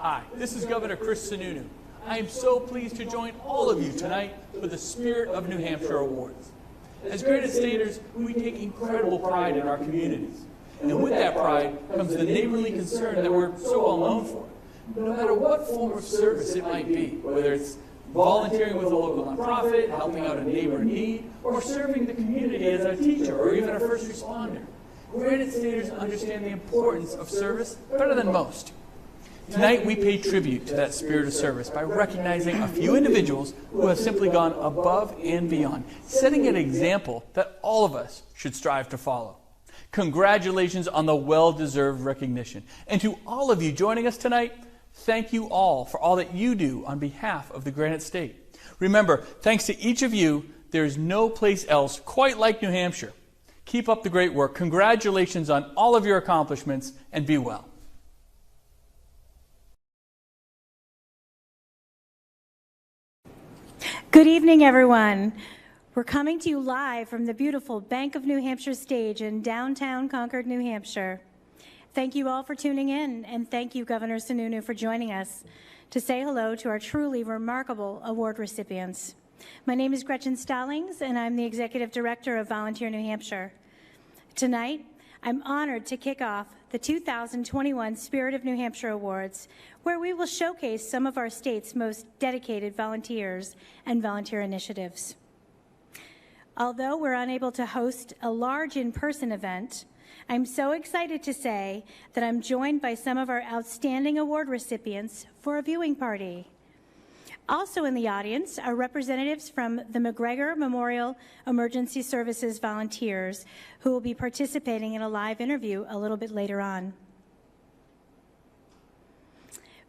Hi, this is Governor Chris Sununu. I am so pleased to join all of you tonight for the Spirit of New Hampshire Awards. As Granite Staters, we take incredible pride in our communities. And with that pride comes the neighborly concern that we're so well known for. No matter what form of service it might be, whether it's volunteering with a local nonprofit, helping out a neighbor in need, or serving the community as a teacher or even a first responder, Granite Staters understand the importance of service better than most. Tonight, we pay tribute to that spirit of service by recognizing a few individuals who have simply gone above and beyond, setting an example that all of us should strive to follow. Congratulations on the well-deserved recognition. And to all of you joining us tonight, thank you all for all that you do on behalf of the Granite State. Remember, thanks to each of you, there is no place else quite like New Hampshire. Keep up the great work. Congratulations on all of your accomplishments, and be well. Good evening, everyone. We're coming to you live from the beautiful Bank of New Hampshire stage in downtown Concord, New Hampshire. Thank you all for tuning in, and thank you, Governor Sununu, for joining us to say hello to our truly remarkable award recipients. My name is Gretchen Stallings, and I'm the Executive Director of Volunteer New Hampshire. Tonight, I'm honored to kick off the 2021 Spirit of New Hampshire Awards, where we will showcase some of our state's most dedicated volunteers and volunteer initiatives. Although we're unable to host a large in-person event, I'm so excited to say that I'm joined by some of our outstanding award recipients for a viewing party. Also in the audience are representatives from the Mcgregor Memorial Emergency Services volunteers who will be participating in a live interview a little bit later on.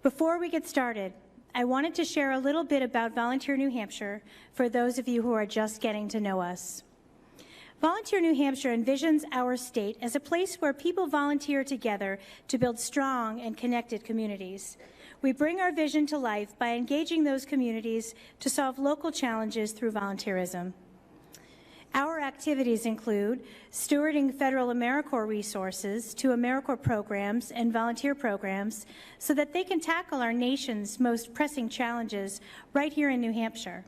Before we get started, I wanted to share a little bit about Volunteer New Hampshire for those of you who are just getting to know us. Volunteer New Hampshire envisions our state as a place where people volunteer together to build strong and connected communities. We bring our vision to life by engaging those communities to solve local challenges through volunteerism. Our activities include stewarding federal Americorps resources to Americorps programs and volunteer programs so that they can tackle our nation's most pressing challenges right here in New Hampshire.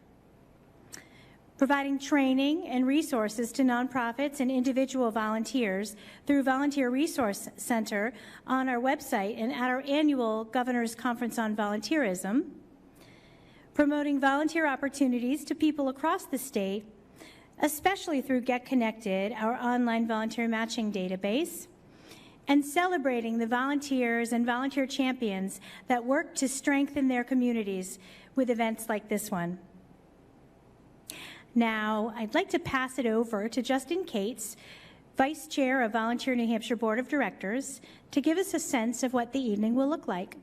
Providing training and resources to nonprofits and individual volunteers through Volunteer Resource Center on our website and at our annual Governor's Conference on Volunteerism. Promoting volunteer opportunities to people across the state, especially through Get Connected, our online volunteer matching database. And celebrating the volunteers and volunteer champions that work to strengthen their communities with events like this one. Now, I'd like to pass it over to Justin Cates, Vice Chair of Volunteer New Hampshire Board of Directors, to give us a sense of what the evening will look like.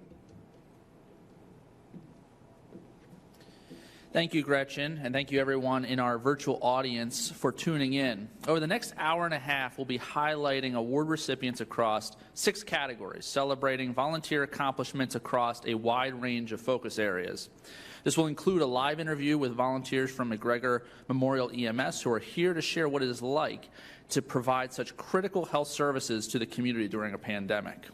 Thank you, Gretchen, and thank you everyone in our virtual audience for tuning in. Over the next hour and a half, we'll be highlighting award recipients across 6 categories, celebrating volunteer accomplishments across a wide range of focus areas. This will include a live interview with volunteers from Mcgregor Memorial Ems who are here to share what it is like to provide such critical health services to the community during a pandemic.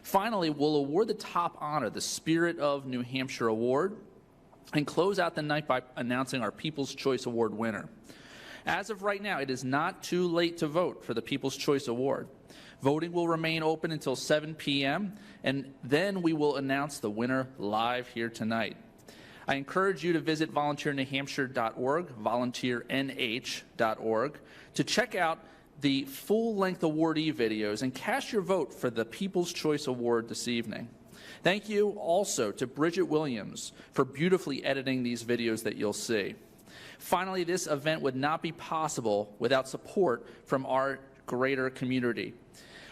Finally, we'll award the top honor, the Spirit of New Hampshire Award, and close out the night by announcing our People's Choice Award winner. As of right now, it is not too late to vote for the People's Choice Award. Voting will remain open until 7 p.m., and then we will announce the winner live here tonight. I encourage you to visit volunteernewhampshire.org, volunteernh.org, to check out the full-length awardee videos and cast your vote for the People's Choice Award this evening. Thank you also to Bridget Williams for beautifully editing these videos that you'll see. Finally, this event would not be possible without support from our greater community.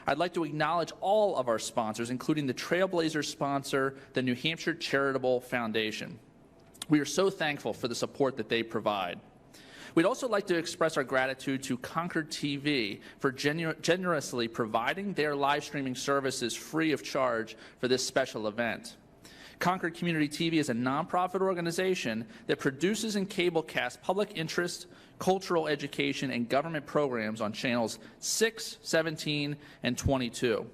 I'd like to acknowledge all of our sponsors, including the Trailblazer sponsor, the New Hampshire Charitable Foundation. We are so thankful for the support that they provide. We'd also like to express our gratitude to Concord TV for generously providing their live streaming services free of charge for this special event. Concord Community TV is a nonprofit organization that produces and cablecasts public interest, cultural education, and government programs on channels 6, 17, and 22.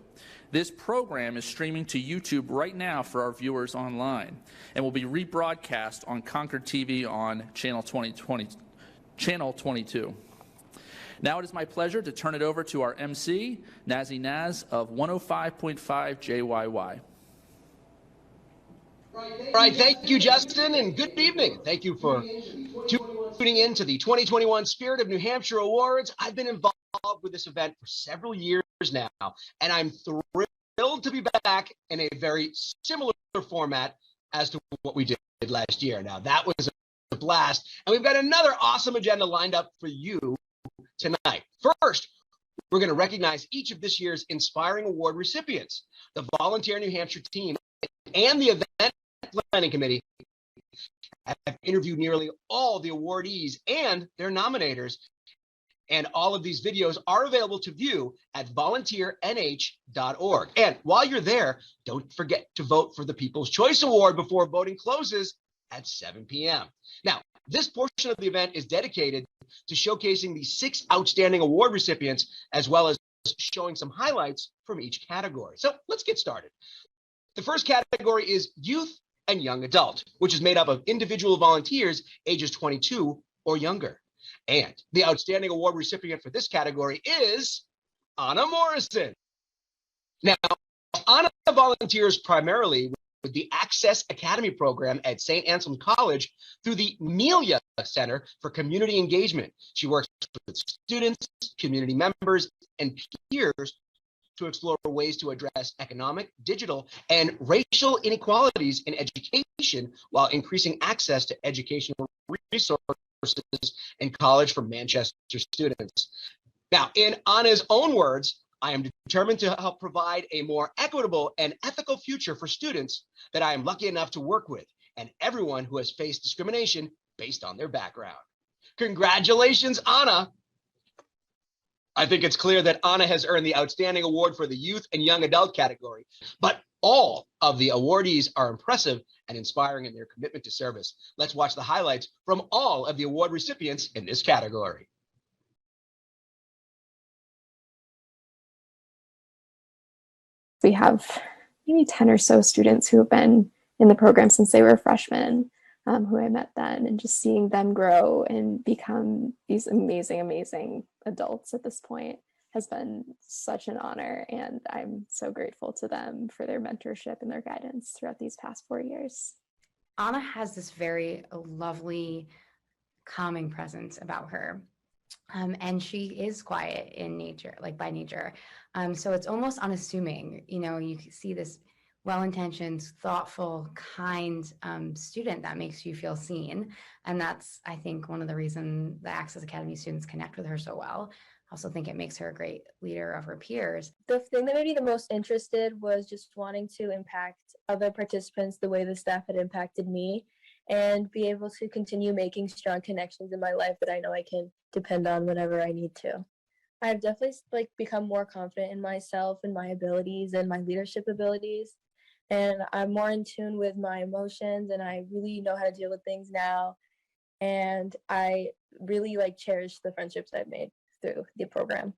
This program is streaming to YouTube right now for our viewers online and will be rebroadcast on Concord TV on channel 22. Now it is my pleasure to turn it over to our MC, Nazi Naz of 105.5 JYY. All right, thank you, Justin, and good evening. Thank you for tuning in to the 2021 Spirit of New Hampshire Awards. I've been involved with this event for several years now, and I'm thrilled to be back in a very similar format as to what we did last year. Now, that was a blast, and we've got another awesome agenda lined up for you tonight. First, we're going to recognize each of this year's inspiring award recipients. The Volunteer New Hampshire team and the event planning committee have interviewed nearly all the awardees and their nominators, and all of these videos are available to view at volunteernh.org. And while you're there, don't forget to vote for the People's Choice Award before voting closes at 7 p.m. Now, this portion of the event is dedicated to showcasing the 6 outstanding award recipients, as well as showing some highlights from each category. So let's get started. The first category is Youth and Young Adult, which is made up of individual volunteers ages 22 or younger. And the outstanding award recipient for this category is Anna Morrison. Now, Anna volunteers primarily with the Access Academy program at St. Anselm College through the Melia Center for Community Engagement. She works with students, community members, and peers to explore ways to address economic, digital, and racial inequalities in education while increasing access to educational resources in college for Manchester students. Now, in Anna's own words, I am determined to help provide a more equitable and ethical future for students that I am lucky enough to work with and everyone who has faced discrimination based on their background. Congratulations, Anna. I think it's clear that Anna has earned the outstanding award for the youth and young adult category, but all of the awardees are impressive and inspiring in their commitment to service. Let's watch the highlights from all of the award recipients in this category. We have maybe 10 or so students who have been in the program since they were freshmen, who I met then, and just seeing them grow and become these amazing, amazing adults at this point has been such an honor. And I'm so grateful to them for their mentorship and their guidance throughout these past 4 years. Anna has this very lovely, calming presence about her. And she is quiet in nature, like by nature. So it's almost unassuming, you know, you see this well-intentioned, thoughtful, kind student that makes you feel seen. And that's, I think, one of the reasons the Access Academy students connect with her so well. I also think it makes her a great leader of her peers. The thing that made me the most interested was just wanting to impact other participants the way the staff had impacted me, and be able to continue making strong connections in my life that I know I can depend on whenever I need to. I've definitely become more confident in myself and my abilities and my leadership abilities. And I'm more in tune with my emotions, and I really know how to deal with things now. And I really cherish the friendships I've made through the program.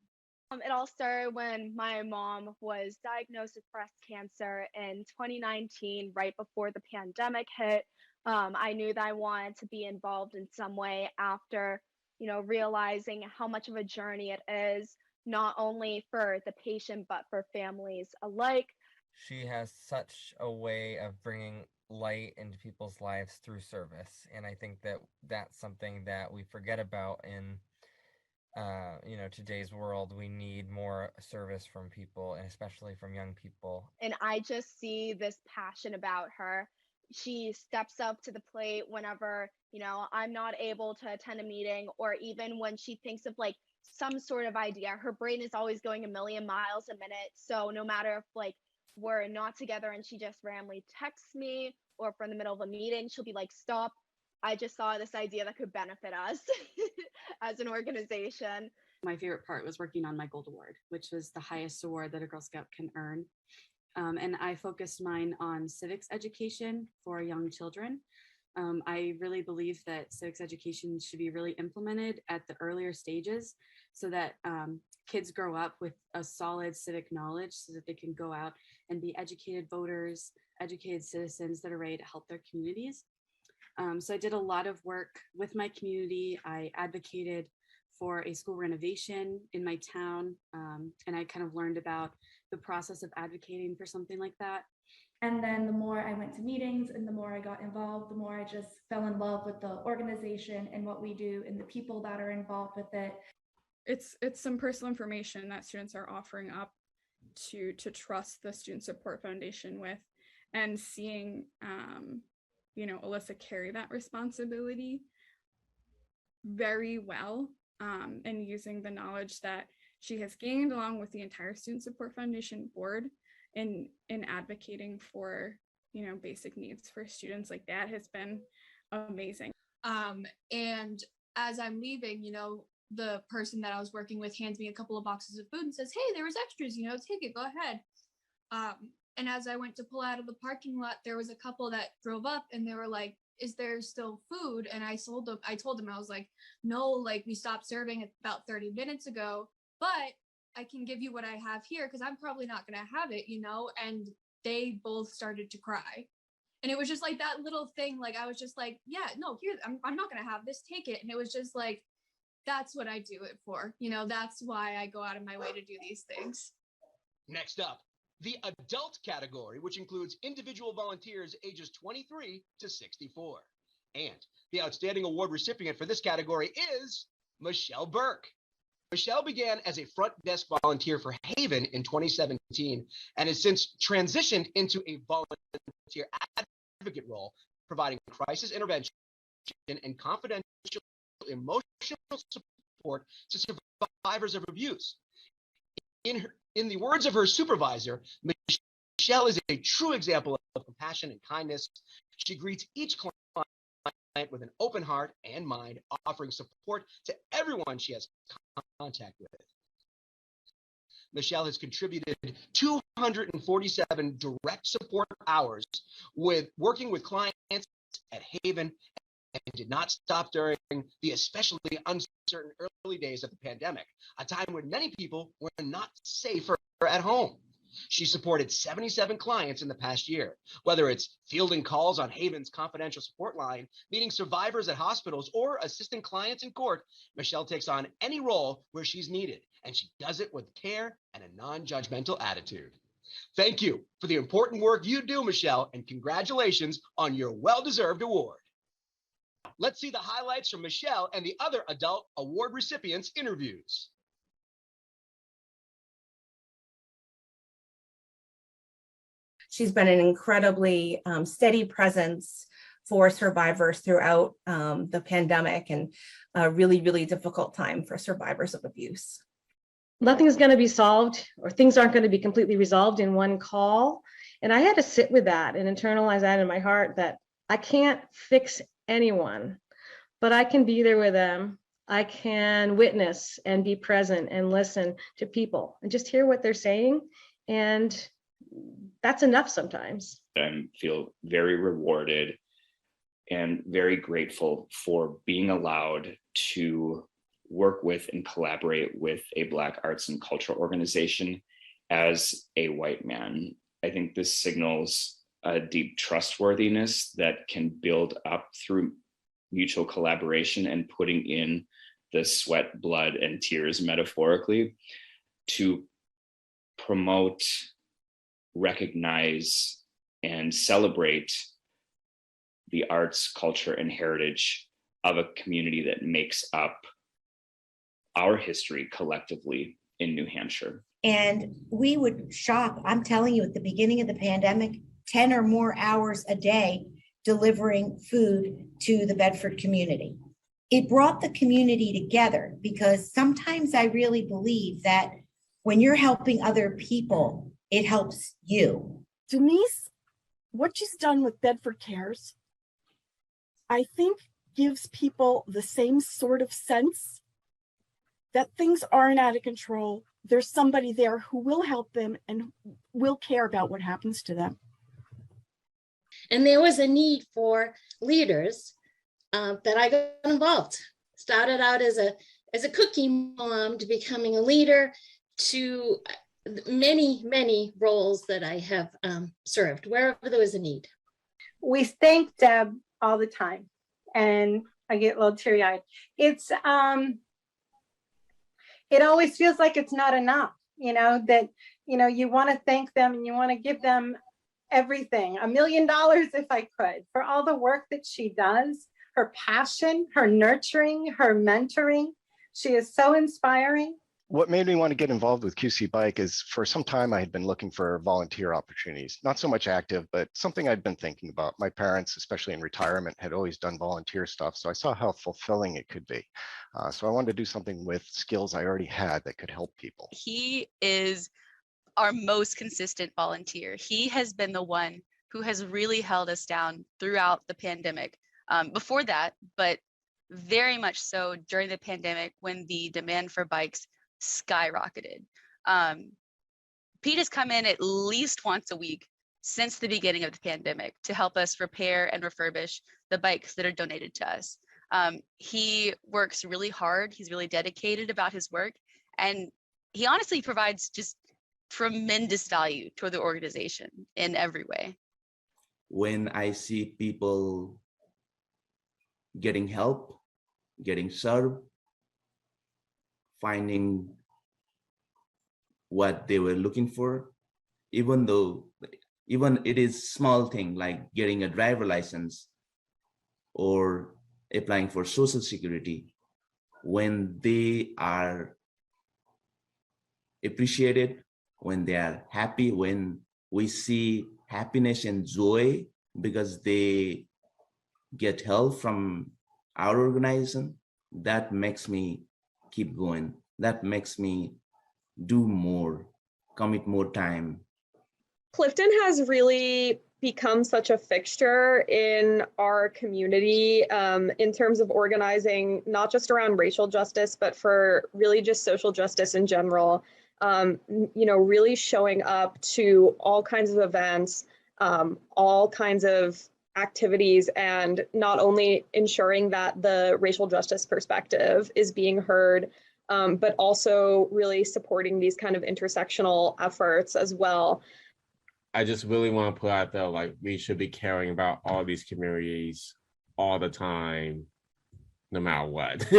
It all started when my mom was diagnosed with breast cancer in 2019, right before the pandemic hit. I knew that I wanted to be involved in some way after, realizing how much of a journey it is, not only for the patient, but for families alike. She has such a way of bringing light into people's lives through service. And I think that that's something that we forget about in, today's world. We need more service from people, and especially from young people. And I just see this passion about her. She steps up to the plate whenever, I'm not able to attend a meeting, or even when she thinks of some sort of idea. Her brain is always going a million miles a minute. So no matter if we're not together and she just randomly texts me, or from the middle of a meeting, she'll be like, stop. I just saw this idea that could benefit us as an organization. My favorite part was working on my Gold Award, which was the highest award that a Girl Scout can earn. and I focused mine on civics education for young children. I really believe that civics education should be really implemented at the earlier stages so that kids grow up with a solid civic knowledge so that they can go out and be educated voters, educated citizens that are ready to help their communities. So I did a lot of work with my community. I advocated for a school renovation in my town, and I kind of learned about the process of advocating for something like that. And then the more I went to meetings and the more I got involved, the more I just fell in love with the organization and what we do and the people that are involved with it. It's some personal information that students are offering up to trust the Student Support Foundation with, and seeing Alyssa carry that responsibility very well, and using the knowledge that she has gained along with the entire Student Support Foundation board in advocating for basic needs for students. Like, that has been amazing. And as I'm leaving, the person that I was working with hands me a couple of boxes of food and says, "Hey, there was extras, take it, go ahead." And as I went to pull out of the parking lot, there was a couple that drove up and they were like, "Is there still food?" And I told them, I was like, "No, like, we stopped serving about 30 minutes ago, but I can give you what I have here because I'm probably not going to have it, And they both started to cry. And it was just like that little thing. Like, I was just like, "Yeah, no, here, I'm not going to have this, take it." And it was just like, that's what I do it for. That's why I go out of my way to do these things. Next up, the adult category, which includes individual volunteers ages 23 to 64. And the outstanding award recipient for this category is Michelle Burke. Michelle began as a front desk volunteer for Haven in 2017 and has since transitioned into a volunteer advocate role, providing crisis intervention and confidential emotional support to survivors of abuse. In the words of her supervisor, Michelle is a true example of compassion and kindness. She greets each client with an open heart and mind, offering support to everyone she has contact with. Michelle has contributed 247 direct support hours working with clients at Haven, and did not stop during the especially uncertain early days of the pandemic, a time when many people were not safer at home. She supported 77 clients in the past year, whether it's fielding calls on Haven's confidential support line, meeting survivors at hospitals, or assisting clients in court. Michelle takes on any role where she's needed, and she does it with care and a non-judgmental attitude. Thank you for the important work you do, Michelle, and congratulations on your well-deserved award. Let's see the highlights from Michelle and the other adult award recipients' interviews. She's been an incredibly steady presence for survivors throughout the pandemic, and a really, really difficult time for survivors of abuse. Nothing's going to be solved, or things aren't going to be completely resolved in one call. And I had to sit with that and internalize that in my heart, that I can't fix anyone, but I can be there with them. I can witness and be present and listen to people and just hear what they're saying. And that's enough sometimes. I feel very rewarded and very grateful for being allowed to work with and collaborate with a Black arts and culture organization as a white man. I think this signals a deep trustworthiness that can build up through mutual collaboration and putting in the sweat, blood, and tears, metaphorically, to promote, recognize, and celebrate the arts, culture, and heritage of a community that makes up our history collectively in New Hampshire. And we would shop, I'm telling you, at the beginning of the pandemic, 10 or more hours a day delivering food to the Bedford community. It brought the community together, because sometimes I really believe that when you're helping other people, it helps you. Denise, what she's done with Bedford Cares, I think gives people the same sort of sense that things aren't out of control, there's somebody there who will help them and will care about what happens to them. And there was a need for leaders that I got involved. Started out as a cookie mom to becoming a leader to many roles that I have served wherever there was a need. We thank Deb all the time, and I get a little teary-eyed. It's it always feels like it's not enough, that you want to thank them and you want to give them everything, $1 million if I could, for all the work that she does, her passion, her nurturing, her mentoring. She is so inspiring. What made me want to get involved with QC Bike is for some time I had been looking for volunteer opportunities, not so much active, but something I'd been thinking about. My parents, especially in retirement, had always done volunteer stuff, so I saw how fulfilling it could be. So I wanted to do something with skills I already had that could help people. He is our most consistent volunteer. He has been the one who has really held us down throughout the pandemic. Before that, but very much so during the pandemic when the demand for bikes skyrocketed. Pete has come in at least once a week since the beginning of the pandemic to help us repair and refurbish the bikes that are donated to us. He works really hard. He's really dedicated about his work, and he honestly provides just tremendous value to the organization in every way. When I see people getting help, getting served, finding what they were looking for, even it is small thing like getting a driver license or applying for Social Security, when they are appreciated, when they are happy, when we see happiness and joy because they get help from our organization, that makes me keep going. That makes me do more, commit more time. Clifton has really become such a fixture in our community in terms of organizing, not just around racial justice, but for really just social justice in general. Really showing up to all kinds of events, all kinds of activities, and not only ensuring that the racial justice perspective is being heard, but also really supporting these kind of intersectional efforts as well. I just really want to put out there, like, we should be caring about all these communities all the time, no matter what.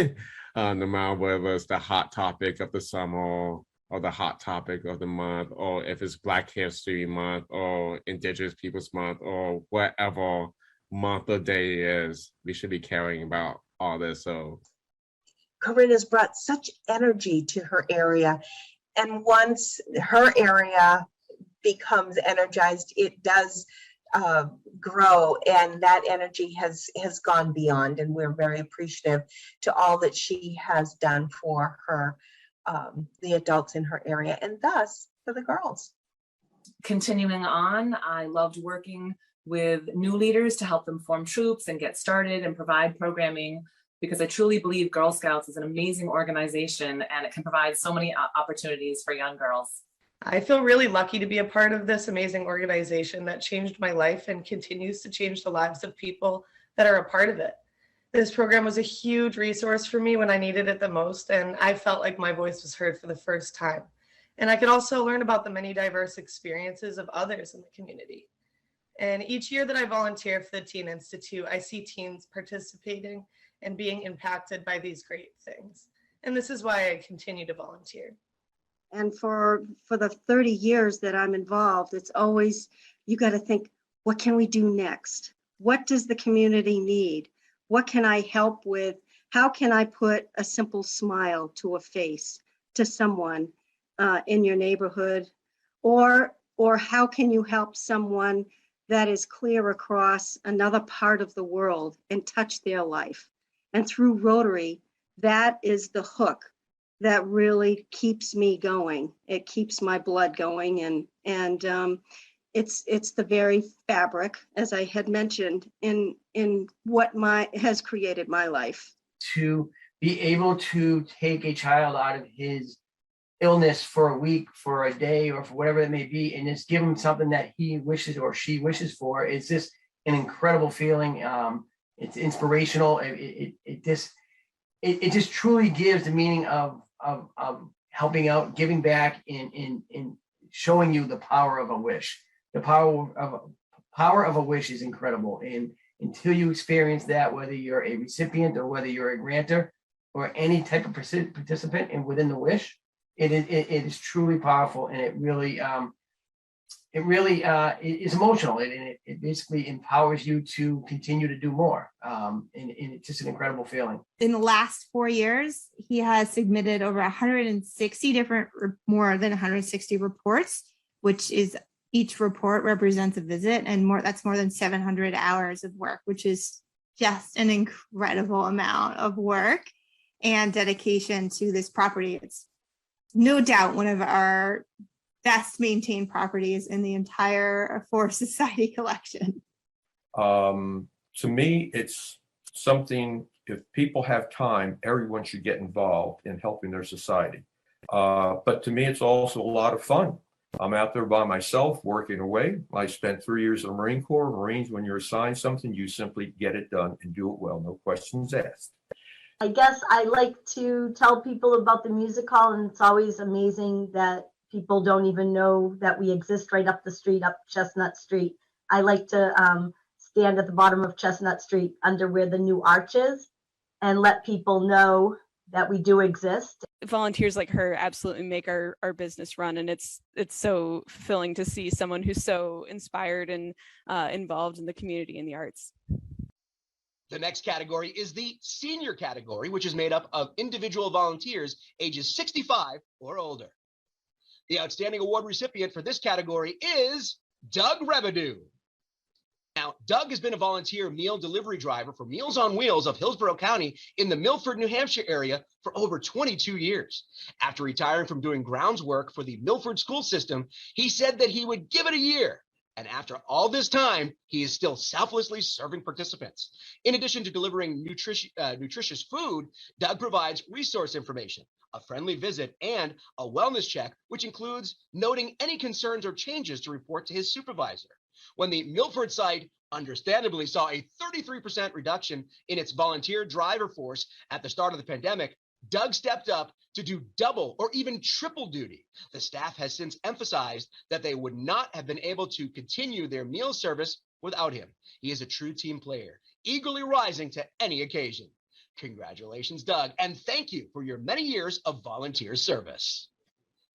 No matter whether it's the hot topic of the summer or the hot topic of the month, or if it's Black History Month or Indigenous Peoples Month or whatever month or day is, we should be caring about all this. So Corinne has brought such energy to her area, and once her area becomes energized, it does grow, and that energy has gone beyond, and we're very appreciative to all that she has done for her the adults in her area, and thus for the girls. Continuing on, I loved working with new leaders to help them form troops and get started and provide programming, because I truly believe Girl Scouts is an amazing organization and it can provide so many opportunities for young girls. I feel really lucky to be a part of this amazing organization that changed my life and continues to change the lives of people that are a part of it. This program was a huge resource for me when I needed it the most, and I felt like my voice was heard for the first time. And I could also learn about the many diverse experiences of others in the community. And each year that I volunteer for the Teen Institute, I see teens participating and being impacted by these great things. And this is why I continue to volunteer. And for the 30 years that I'm involved, it's always, you got to think, what can we do next? What does the community need? What can I help with? How can I put a simple smile to a face to someone in your neighborhood? Or how can you help someone that is clear across another part of the world and touch their life? And through Rotary, that is the hook that really keeps me going. It keeps my blood going, and it's the very fabric, as I had mentioned, in what has created my life. To be able to take a child out of his illness for a week, for a day, or for whatever it may be, and just give them something that he wishes or she wishes for. It's just an incredible feeling. It's inspirational. It just truly gives the meaning of helping out, giving back, in showing you the power of a wish. The power of a wish is incredible. And until you experience that, whether you're a recipient or whether you're a grantor or any type of participant and within the wish, it is truly powerful, and it really is emotional, and it basically empowers you to continue to do more. And it's just an incredible feeling. In the last 4 years, he has submitted over 160 more than 160 reports, which is each report represents a visit, and that's more than 700 hours of work, which is just an incredible amount of work and dedication to this property. It's no doubt one of our best maintained properties in the entire Forest Society collection. To me, it's something, if people have time, everyone should get involved in helping their society. But to me, it's also a lot of fun. I'm out there by myself working away. I spent 3 years in the Marine Corps. Marines, when you're assigned something, you simply get it done and do it well, no questions asked. I guess I like to tell people about the music hall, and it's always amazing that people don't even know that we exist right up the street, up Chestnut Street. I like to stand at the bottom of Chestnut Street under where the new arch is and let people know that we do exist. Volunteers like her absolutely make our business run, and it's so fulfilling to see someone who's so inspired and involved in the community and the arts. The next category is the senior category, which is made up of individual volunteers ages 65 or older. The outstanding award recipient for this category is Doug Rebedew. Now, Doug has been a volunteer meal delivery driver for Meals on Wheels of Hillsborough County in the Milford, New Hampshire area for over 22 years. After retiring from doing grounds work for the Milford school system, he said that he would give it a year. And after all this time, he is still selflessly serving participants. In addition to delivering nutritious food, Doug provides resource information, a friendly visit, and a wellness check, which includes noting any concerns or changes to report to his supervisor. When the Milford site understandably saw a 33% reduction in its volunteer driver force at the start of the pandemic, Doug stepped up to do double or even triple duty. The staff has since emphasized that they would not have been able to continue their meal service without him. He is a true team player, eagerly rising to any occasion. Congratulations, Doug, and thank you for your many years of volunteer service.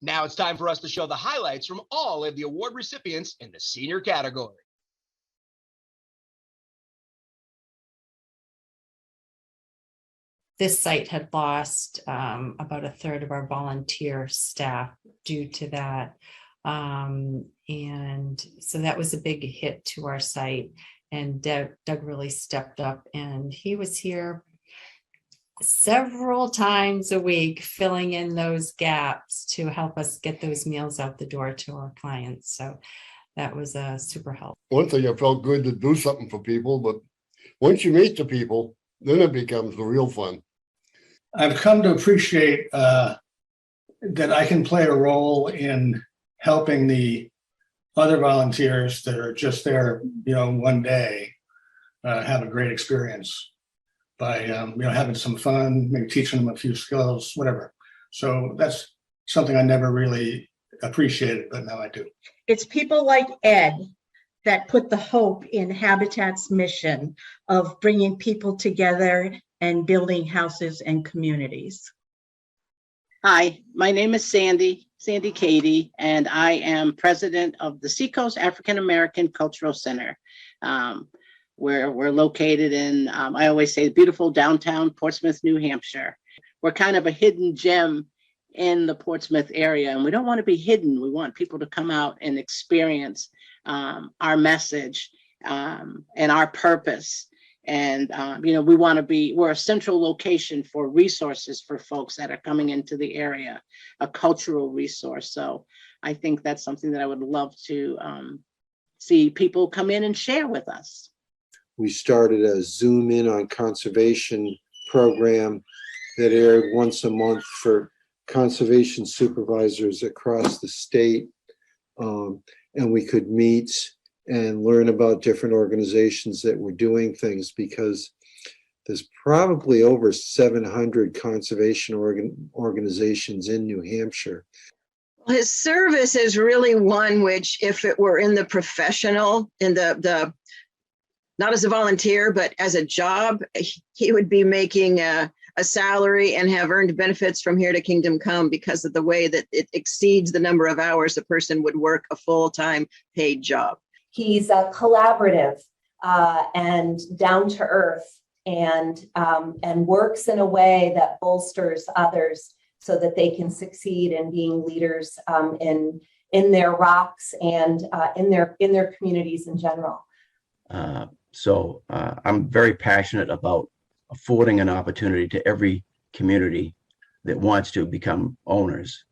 Now it's time for us to show the highlights from all of the award recipients in the senior category. This site had lost about a third of our volunteer staff due to that. And so that was a big hit to our site. And Doug really stepped up, and he was here several times a week, filling in those gaps to help us get those meals out the door to our clients. So that was a super help. One thing, I felt good to do something for people, but once you meet the people, then it becomes the real fun. I've come to appreciate that I can play a role in helping the other volunteers that are just there, one day, have a great experience by, having some fun, maybe teaching them a few skills, whatever. So that's something I never really appreciated, but now I do. It's people like Ed that put the hope in Habitat's mission of bringing people together and building houses and communities. Hi, my name is Sandy Katie, and I am president of the Seacoast African American Cultural Center, where we're located in, I always say, beautiful downtown Portsmouth, New Hampshire. We're kind of a hidden gem in the Portsmouth area, and we don't want to be hidden. We want people to come out and experience our message and our purpose. And, we want to we're a central location for resources for folks that are coming into the area, a cultural resource. So I think that's something that I would love to see people come in and share with us. We started a Zoom in on conservation program that aired once a month for conservation supervisors across the state. And we could meet and learn about different organizations that were doing things, because there's probably over 700 conservation organizations in New Hampshire. His service is really one which, if it were in the professional, in the not as a volunteer, but as a job, he would be making a salary and have earned benefits from here to kingdom come, because of the way that it exceeds the number of hours a person would work a full-time paid job. He's collaborative and down to earth, and works in a way that bolsters others so that they can succeed in being leaders in their rocks and in their communities in general. So I'm very passionate about affording an opportunity to every community that wants to become owners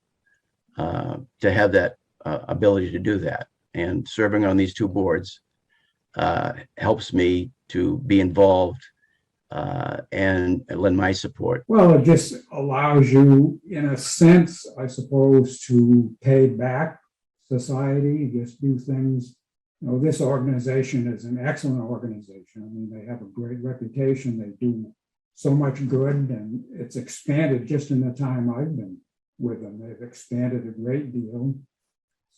to have that ability to do that. And serving on these two boards helps me to be involved and lend my support. Well, it just allows you, in a sense, I suppose, to pay back society, just do things. You know, this organization is an excellent organization. I mean, they have a great reputation. They do so much good, and it's expanded just in the time I've been with them. They've expanded a great deal.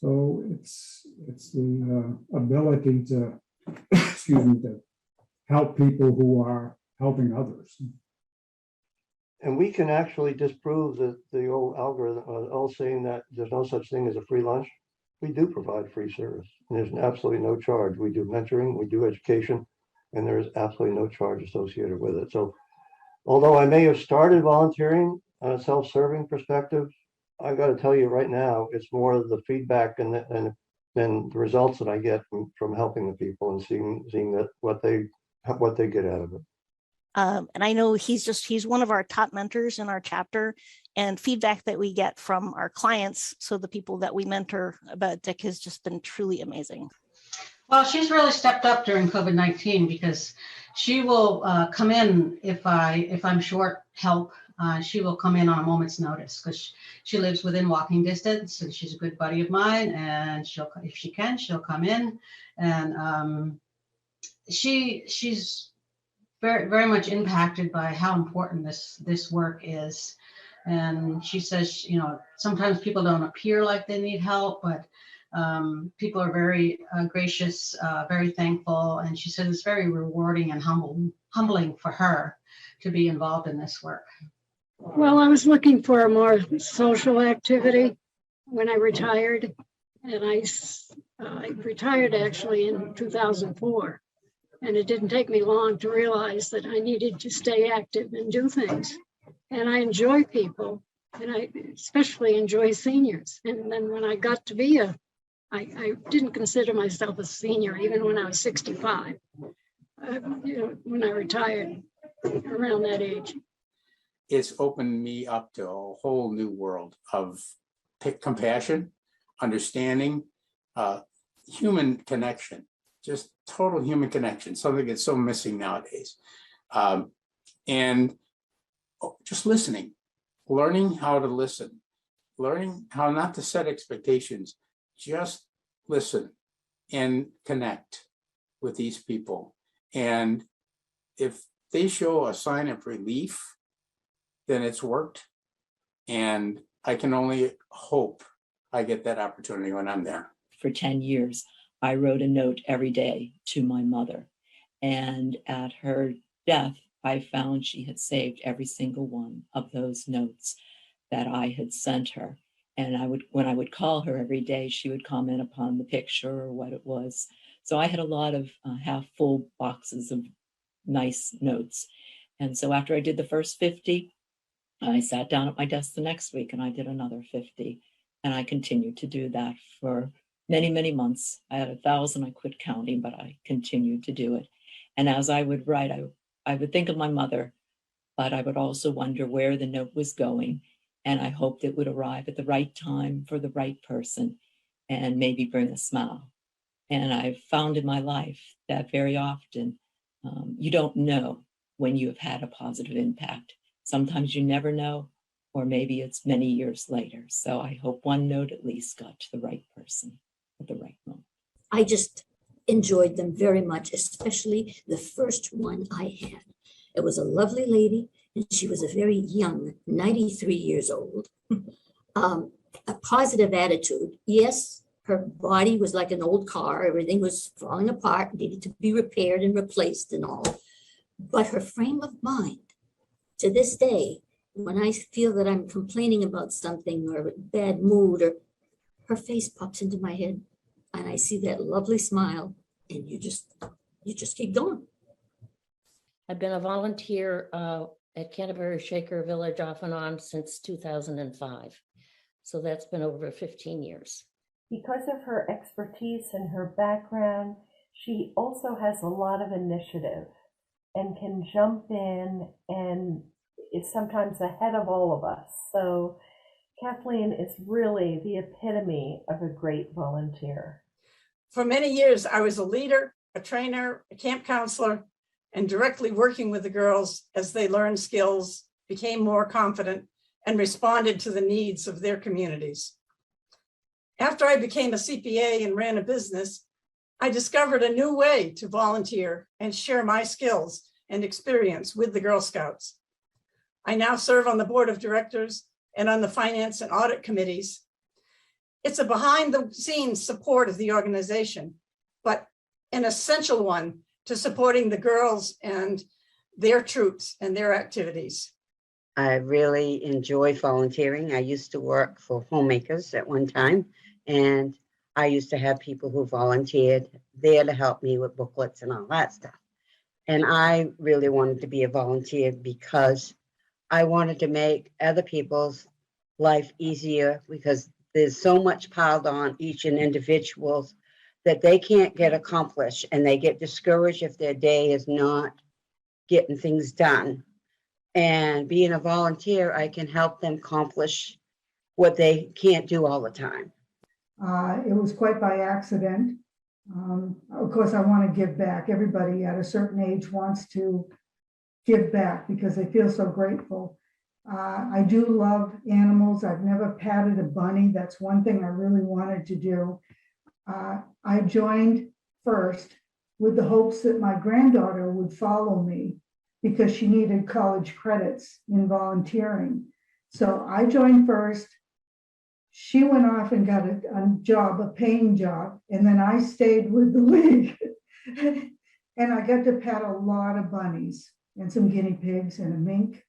So it's the ability to, excuse me, to help people who are helping others. And we can actually disprove the old algorithm, old saying that there's no such thing as a free lunch. We do provide free service, and there's absolutely no charge. We do mentoring, we do education, and there is absolutely no charge associated with it. So although I may have started volunteering on a self-serving perspective, I got to tell you right now, it's more of the feedback and the results that I get from helping the people and seeing that what they get out of it. And I know he's one of our top mentors in our chapter, and feedback that we get from our clients, so the people that we mentor, about Dick, has just been truly amazing. Well, she's really stepped up during COVID-19, because she will come in if I'm short help. She will come in on a moment's notice, because she lives within walking distance, and she's a good buddy of mine, and if she can, she'll come in. And she's very, very much impacted by how important this work is. And she says, you know, sometimes people don't appear like they need help, but people are very gracious, very thankful. And she says it's very rewarding and humbling for her to be involved in this work. Well, I was looking for a more social activity when I retired, and I retired actually in 2004. And it didn't take me long to realize that I needed to stay active and do things. And I enjoy people, and I especially enjoy seniors. And then when I got to be I didn't consider myself a senior even when I was 65. When I retired around that age. It's opened me up to a whole new world of compassion, understanding, human connection, just total human connection, something that's so missing nowadays. And just listening, learning how to listen, learning how not to set expectations, just listen and connect with these people. And if they show a sign of relief, then it's worked. And I can only hope I get that opportunity when I'm there. For 10 years, I wrote a note every day to my mother. And at her death, I found she had saved every single one of those notes that I had sent her. And when I would call her every day, she would comment upon the picture or what it was. So I had a lot of half full boxes of nice notes. And so after I did the first 50, I sat down at my desk the next week and I did another 50. And I continued to do that for many, many months. I had 1,000, I quit counting, but I continued to do it. And as I would write, I would think of my mother, but I would also wonder where the note was going. And I hoped it would arrive at the right time for the right person and maybe bring a smile. And I've found in my life that very often you don't know when you have had a positive impact. Sometimes you never know, or maybe it's many years later. So I hope one note at least got to the right person at the right moment. I just enjoyed them very much, especially the first one I had. It was a lovely lady, and she was a very young, 93 years old. A positive attitude. Yes, her body was like an old car. Everything was falling apart, needed to be repaired and replaced and all. But her frame of mind, to this day, when I feel that I'm complaining about something or a bad mood, or her face pops into my head and I see that lovely smile, and you just keep going. I've been a volunteer at Canterbury Shaker Village off and on since 2005. So that's been over 15 years. Because of her expertise and her background, she also has a lot of initiative and can jump in and is sometimes ahead of all of us. So Kathleen is really the epitome of a great volunteer. For many years, I was a leader, a trainer, a camp counselor, and directly working with the girls as they learned skills, became more confident, and responded to the needs of their communities. After I became a CPA and ran a business, I discovered a new way to volunteer and share my skills and experience with the Girl Scouts. I now serve on the board of directors and on the finance and audit committees. It's a behind the scenes support of the organization, but an essential one to supporting the girls and their troops and their activities. I really enjoy volunteering. I used to work for homemakers at one time, and I used to have people who volunteered there to help me with booklets and all that stuff. And I really wanted to be a volunteer because I wanted to make other people's life easier, because there's so much piled on each individual that they can't get accomplished, and they get discouraged if their day is not getting things done. And being a volunteer, I can help them accomplish what they can't do all the time. It was quite by accident. Of course, I want to give back. Everybody at a certain age wants to give back because they feel so grateful. I do love animals. I've never patted a bunny. That's one thing I really wanted to do. I joined first with the hopes that my granddaughter would follow me, because she needed college credits in volunteering. So I joined first. She went off and got a job, a paying job, and then I stayed with the league. And I got to pat a lot of bunnies and some guinea pigs and a mink.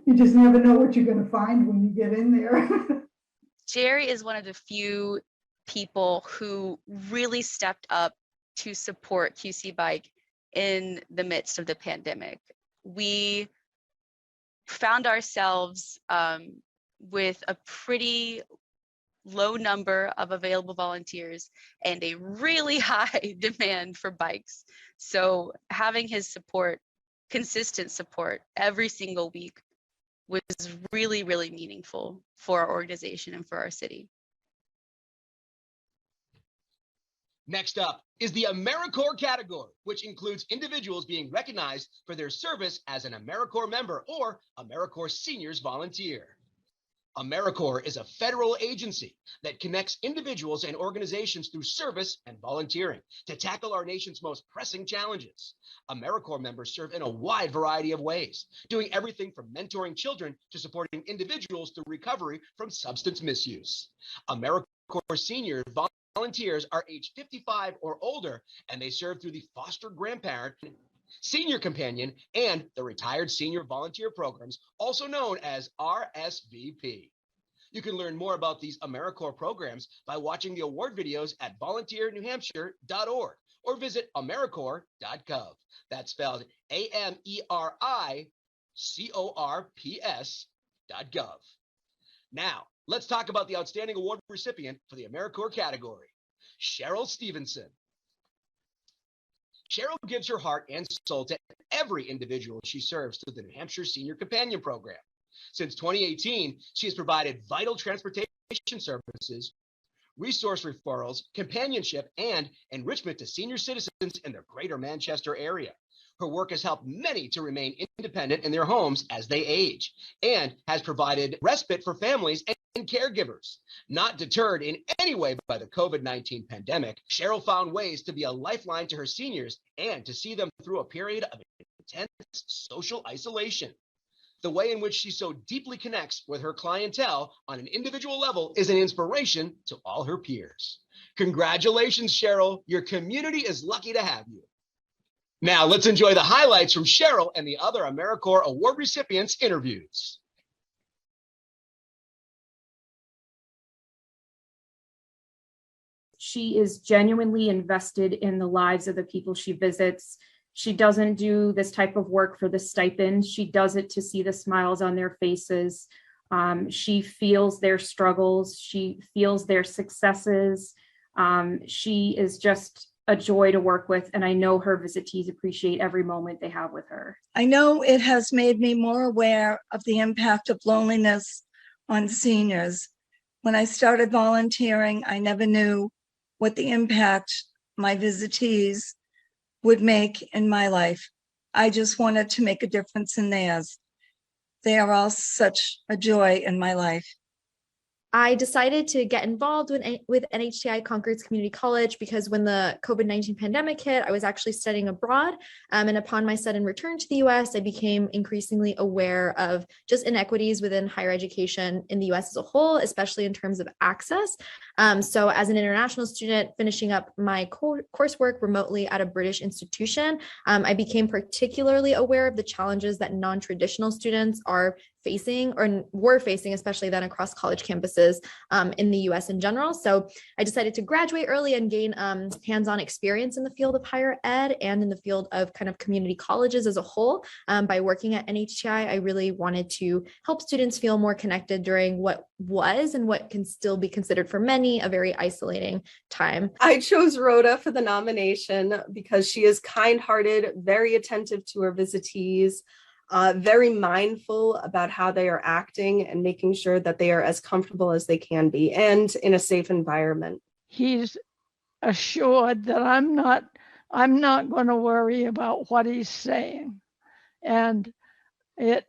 You just never know what you're going to find when you get in there. Jerry is one of the few people who really stepped up to support QC Bike in the midst of the pandemic. We found ourselves with a pretty low number of available volunteers and a really high demand for bikes. So having his support, consistent support every single week, was really, really meaningful for our organization and for our city. Next up is the Americorps category, which includes individuals being recognized for their service as an Americorps member or Americorps Seniors Volunteer. Americorps is a federal agency that connects individuals and organizations through service and volunteering to tackle our nation's most pressing challenges. Americorps members serve in a wide variety of ways, doing everything from mentoring children to supporting individuals through recovery from substance misuse. Americorps Senior Volunteers are age 55 or older, and they serve through the foster grandparent, senior companion, and the retired senior volunteer programs, also known as RSVP. You can learn more about these Americorps programs by watching the award videos at volunteernewhampshire.org or visit americorps.gov. That's spelled AMERICORPS.gov. Now, let's talk about the outstanding award recipient for the Americorps category, Cheryl Stevenson. Cheryl gives her heart and soul to every individual she serves through the New Hampshire Senior Companion Program. Since 2018, she has provided vital transportation services, resource referrals, companionship, and enrichment to senior citizens in the greater Manchester area. Her work has helped many to remain independent in their homes as they age and has provided respite for families and caregivers. Not deterred in any way by the COVID-19 pandemic, Cheryl found ways to be a lifeline to her seniors and to see them through a period of intense social isolation. The way in which she so deeply connects with her clientele on an individual level is an inspiration to all her peers. Congratulations, Cheryl. Your community is lucky to have you. Now let's enjoy the highlights from Cheryl and the other Americorps Award recipients' interviews. She is genuinely invested in the lives of the people she visits. She doesn't do this type of work for the stipend. She does it to see the smiles on their faces. She feels their struggles. She feels their successes. She is just a joy to work with, and I know her visitees appreciate every moment they have with her. I know it has made me more aware of the impact of loneliness on seniors. When I started volunteering, I never knew what the impact my visitees would make in my life. I just wanted to make a difference in theirs. They are all such a joy in my life. I decided to get involved with NHTI Concord's Community College because when the COVID-19 pandemic hit, I was actually studying abroad. And upon my sudden return to the US, I became increasingly aware of just inequities within higher education in the US as a whole, especially in terms of access. So as an international student finishing up my coursework remotely at a British institution, I became particularly aware of the challenges that non-traditional students are facing or were facing, especially then across college campuses in the US in general. So I decided to graduate early and gain hands-on experience in the field of higher ed and in the field of kind of community colleges as a whole. By working at NHTI, I really wanted to help students feel more connected during what was and what can still be considered for many a very isolating time. I chose Rhoda for the nomination because she is kind-hearted, very attentive to her visitees, very mindful about how they are acting and making sure that they are as comfortable as they can be and in a safe environment. He's assured that I'm not going to worry about what he's saying. And it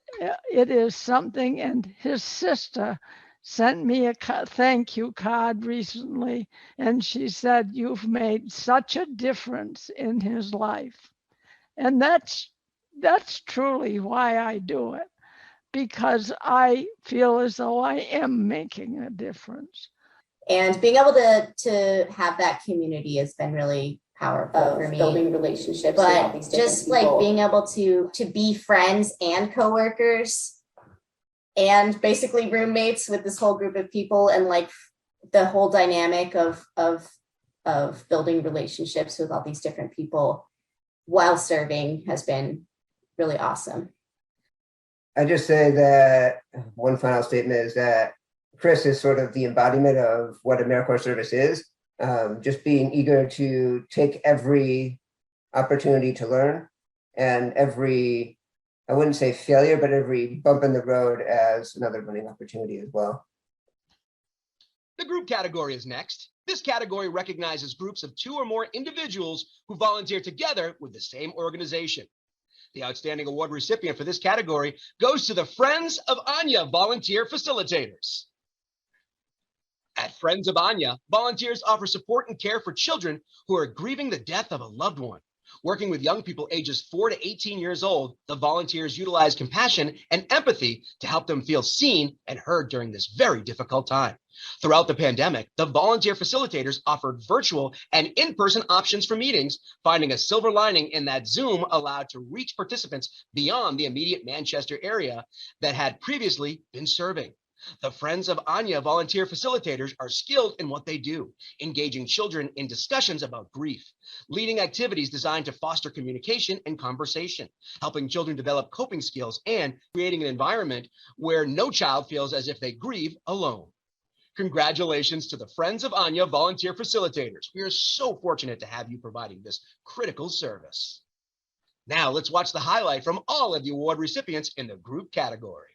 is something, and his sister sent me a thank you card recently, and she said, "You've made such a difference in his life." And that's truly why I do it, because I feel as though I am making a difference. And being able to have that community has been really powerful for me. Building relationships, but just like being able to be friends and coworkers and basically roommates with this whole group of people, and like the whole dynamic of building relationships with all these different people while serving has been really awesome. I just say that one final statement is that Chris is sort of the embodiment of what Americorps service is, just being eager to take every opportunity to learn and every, I wouldn't say failure, but every bump in the road as another learning opportunity as well. The group category is next. This category recognizes groups of 2 or more individuals who volunteer together with the same organization. The outstanding award recipient for this category goes to the Friends of Anya Volunteer Facilitators. At Friends of Anya, volunteers offer support and care for children who are grieving the death of a loved one. Working with young people ages 4 to 18 years old, the volunteers utilize compassion and empathy to help them feel seen and heard during this very difficult time. Throughout the pandemic, the volunteer facilitators offered virtual and in-person options for meetings, finding a silver lining in that Zoom allowed to reach participants beyond the immediate Manchester area that had previously been serving. The Friends of Anya volunteer facilitators are skilled in what they do, engaging children in discussions about grief, leading activities designed to foster communication and conversation, helping children develop coping skills, and creating an environment where no child feels as if they grieve alone. Congratulations to the Friends of Anya volunteer facilitators. We are so fortunate to have you providing this critical service. Now let's watch the highlight from all of the award recipients in the group category.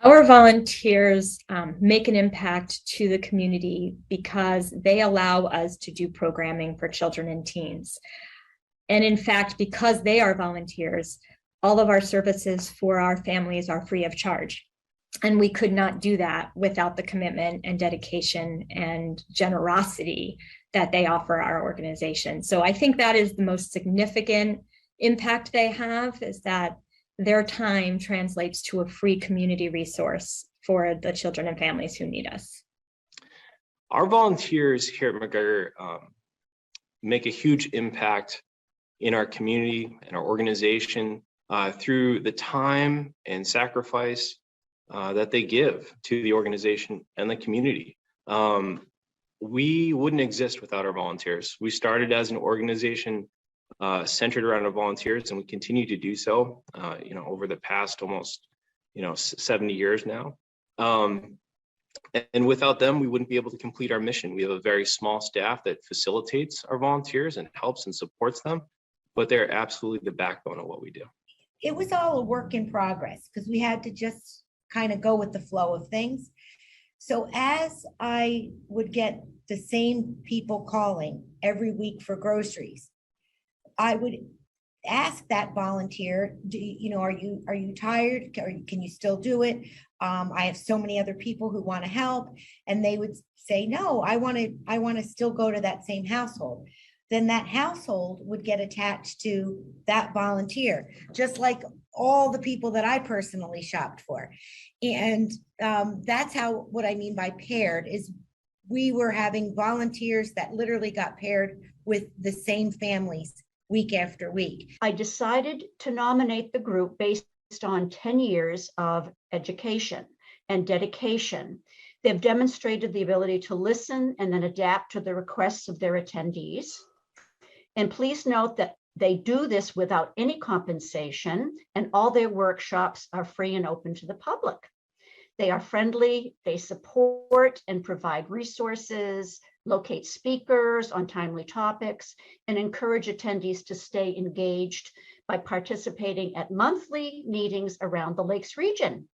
Our volunteers make an impact to the community because they allow us to do programming for children and teens. And in fact, because they are volunteers, all of our services for our families are free of charge. And we could not do that without the commitment and dedication and generosity that they offer our organization. So I think that is the most significant impact they have, is that their time translates to a free community resource for the children and families who need us. Our volunteers here at Mcgregor make a huge impact in our community and our organization through the time and sacrifice that they give to the organization and the community. We wouldn't exist without our volunteers. We started as an organization centered around our volunteers, and we continue to do so, over the past almost, 70 years now. And without them, we wouldn't be able to complete our mission. We have a very small staff that facilitates our volunteers and helps and supports them, but they're absolutely the backbone of what we do. It was all a work in progress because we had to just kind of go with the flow of things. So as I would get the same people calling every week for groceries, I would ask that volunteer, are you tired? Can you still do it? I have so many other people who want to help. And they would say, no, I want to still go to that same household. Then that household would get attached to that volunteer, just like all the people that I personally shopped for. And that's what I mean by paired, is we were having volunteers that literally got paired with the same families week after week. I decided to nominate the group based on 10 years of education and dedication. They've demonstrated the ability to listen and then adapt to the requests of their attendees. And please note that they do this without any compensation, and all their workshops are free and open to the public. They are friendly, they support and provide resources, locate speakers on timely topics, and encourage attendees to stay engaged by participating at monthly meetings around the Lakes region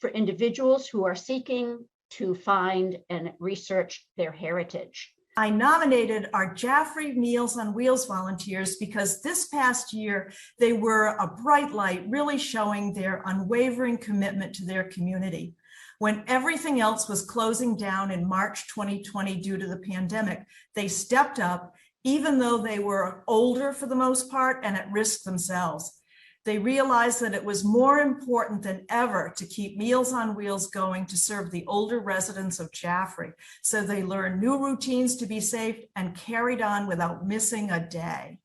for individuals who are seeking to find and research their heritage. I nominated our Jaffrey Meals on Wheels volunteers because this past year, they were a bright light, really showing their unwavering commitment to their community. When everything else was closing down in March 2020 due to the pandemic, they stepped up, even though they were older for the most part and at risk themselves. They realized that it was more important than ever to keep Meals on Wheels going to serve the older residents of Jaffrey. So they learned new routines to be safe and carried on without missing a day.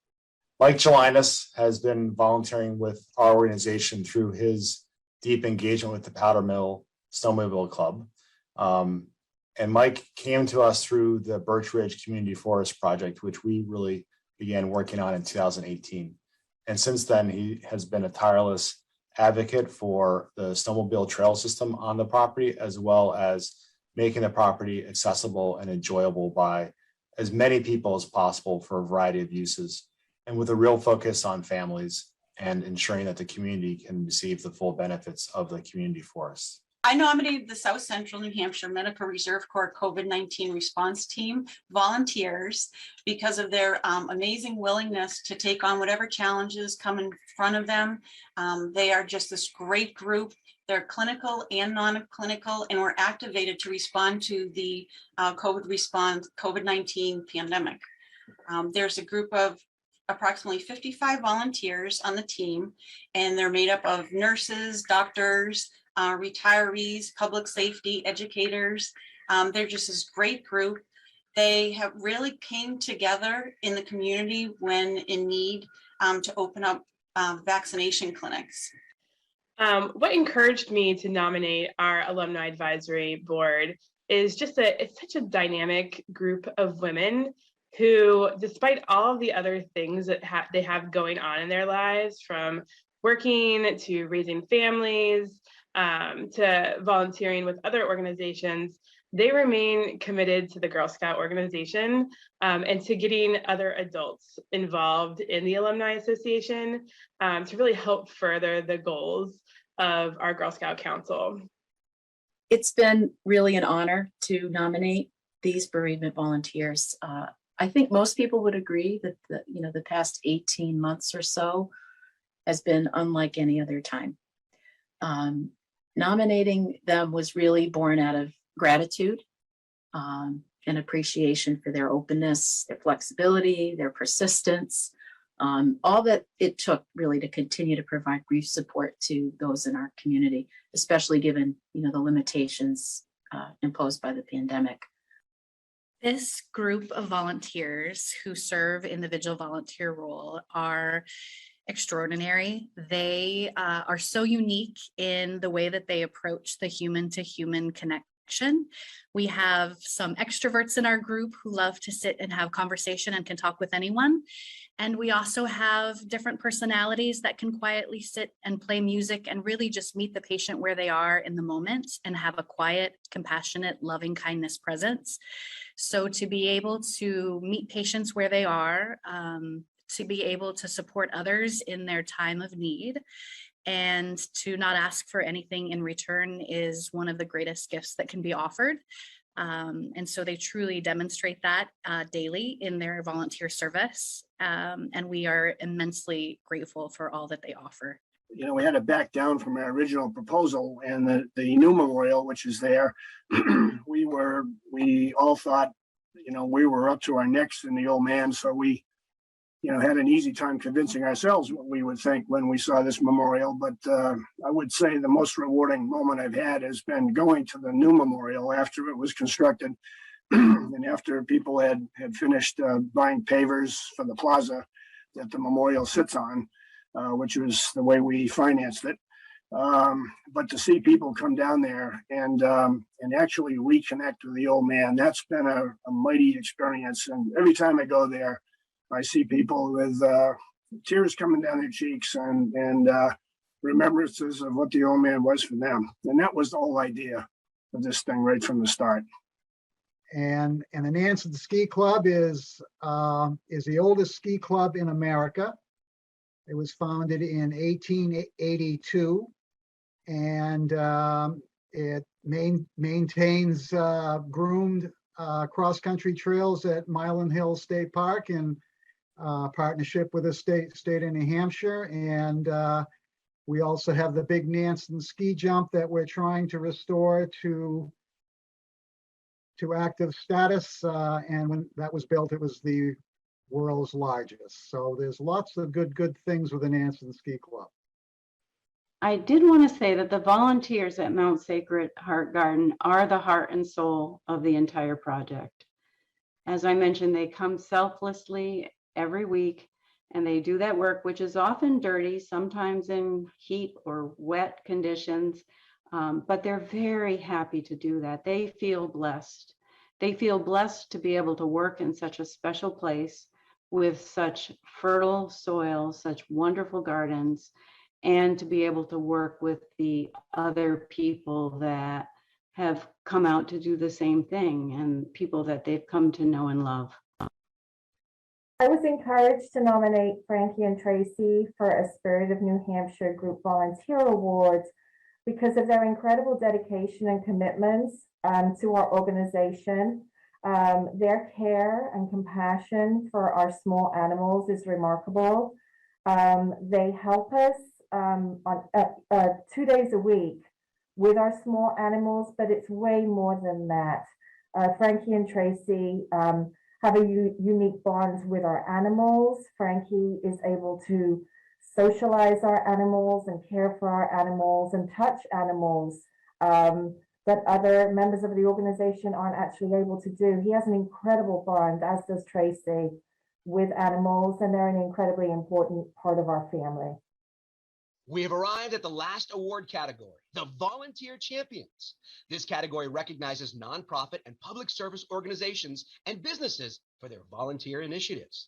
Mike Gelinas has been volunteering with our organization through his deep engagement with the Powder Mill Snowmobile Club. And Mike came to us through the Birch Ridge Community Forest Project, which we really began working on in 2018. And since then, he has been a tireless advocate for the snowmobile trail system on the property, as well as making the property accessible and enjoyable by as many people as possible for a variety of uses, and with a real focus on families and ensuring that the community can receive the full benefits of the community forest. I nominated the South Central New Hampshire Medical Reserve Corps COVID-19 response team volunteers because of their amazing willingness to take on whatever challenges come in front of them. They are just this great group. They're clinical and non-clinical, and were activated to respond to the COVID-19 pandemic. There's a group of approximately 55 volunteers on the team, and they're made up of nurses, doctors, retirees, public safety educators. They're just this great group. They have really came together in the community when in need to open up vaccination clinics. What encouraged me to nominate our alumni advisory board is just it's such a dynamic group of women who, despite all the other things that they have going on in their lives, from working to raising families, to volunteering with other organizations, they remain committed to the Girl Scout organization and to getting other adults involved in the Alumni Association to really help further the goals of our Girl Scout Council. It's been really an honor to nominate these bereavement volunteers. I think most people would agree that the past 18 months or so has been unlike any other time. Nominating them was really born out of gratitude and appreciation for their openness, their flexibility, their persistence, all that it took really to continue to provide grief support to those in our community, especially given the limitations imposed by the pandemic. This group of volunteers who serve in the vigil volunteer role are extraordinary. They are so unique in the way that they approach the human to human connection. We have some extroverts in our group who love to sit and have conversation and can talk with anyone. And we also have different personalities that can quietly sit and play music and really just meet the patient where they are in the moment and have a quiet, compassionate, loving kindness presence. So to be able to meet patients where they are, to be able to support others in their time of need, and to not ask for anything in return is one of the greatest gifts that can be offered. And so they truly demonstrate that daily in their volunteer service. And we are immensely grateful for all that they offer. We had to back down from our original proposal, and the new memorial, which is there, we all thought, we were up to our necks in the old man. So we, had an easy time convincing ourselves what we would think when we saw this memorial. But I would say the most rewarding moment I've had has been going to the new memorial after it was constructed and after people had finished buying pavers for the plaza that the memorial sits on, which was the way we financed it. But to see people come down there and actually reconnect with the old man, that's been a mighty experience. And every time I go there, I see people with tears coming down their cheeks and remembrances of what the old man was for them. And that was the whole idea of this thing right from the start. And the Nansen Ski Club is the oldest ski club in America. It was founded in 1882, and it maintains groomed cross-country trails at Milan Hill State Park in partnership with the state of New Hampshire. And we also have the big Nansen ski jump that we're trying to restore to active status. And when that was built, it was the world's largest. So there's lots of good things with the Nansen Ski Club. I did want to say that the volunteers at Mount Sacred Heart Garden are the heart and soul of the entire project. As I mentioned, they come selflessly every week, and they do that work, which is often dirty, sometimes in heat or wet conditions, but they're very happy to do that. They feel blessed. They feel blessed to be able to work in such a special place with such fertile soil, such wonderful gardens, and to be able to work with the other people that have come out to do the same thing and people that they've come to know and love. I was encouraged to nominate Frankie and Tracy for a Spirit of New Hampshire Group Volunteer Awards because of their incredible dedication and commitments to our organization. Their care and compassion for our small animals is remarkable. They help us on 2 days a week with our small animals, but it's way more than that. Frankie and Tracy have a unique bond with our animals. Frankie is able to socialize our animals and care for our animals and touch animals that other members of the organization aren't actually able to do. He has an incredible bond, as does Tracy, with animals, and they're an incredibly important part of our family. We have arrived at the last award category, the Volunteer Champions. This category recognizes nonprofit and public service organizations and businesses for their volunteer initiatives.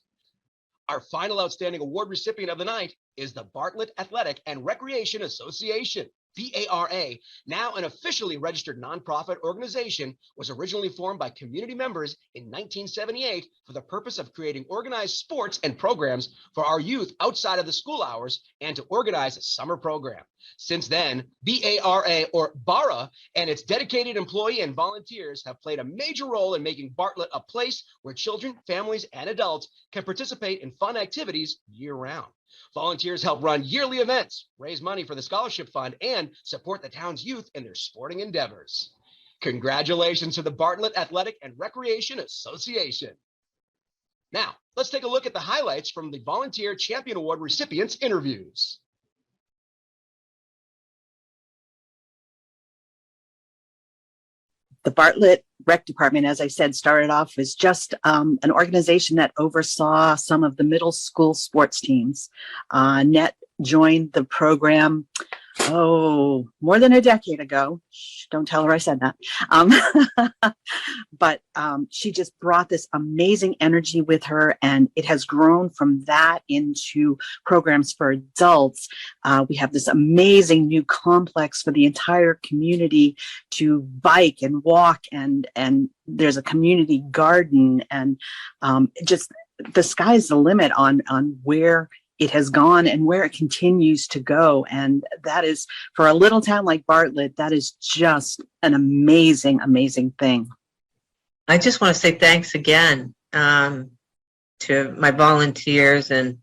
Our final outstanding award recipient of the night is the Bartlett Athletic and Recreation Association. BARA, now an officially registered nonprofit organization, was originally formed by community members in 1978 for the purpose of creating organized sports and programs for our youth outside of the school hours and to organize a summer program. Since then, BARA, or BARA, and its dedicated employee and volunteers have played a major role in making Bartlett a place where children, families, and adults can participate in fun activities year-round. Volunteers help run yearly events, raise money for the scholarship fund, and support the town's youth in their sporting endeavors. Congratulations to the Bartlett Athletic and Recreation Association. Now, let's take a look at the highlights from the Volunteer Champion Award recipients' interviews. The Bartlett Rec Department, as I said, started off as just an organization that oversaw some of the middle school sports teams. Net joined the program, more than a decade ago. Shh, don't tell her I said that. But she just brought this amazing energy with her, and it has grown from that into programs for adults. We have this amazing new complex for the entire community to bike and walk, and there's a community garden, and just the sky's the limit on where it has gone and where it continues to go. And that is, for a little town like Bartlett, that is just an amazing, amazing thing. I just want to say thanks again to my volunteers and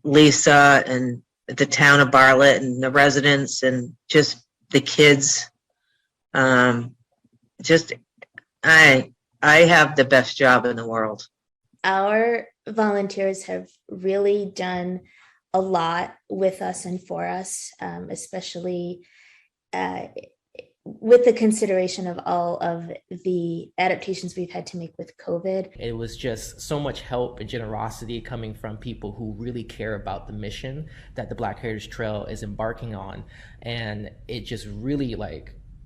Lisa and the town of Bartlett and the residents and just the kids. I have the best job in the world. Our volunteers have really done a lot with us and for us, especially with the consideration of all of the adaptations we've had to make with COVID. It was just so much help and generosity coming from people who really care about the mission that the Black Heritage Trail is embarking on. And it just really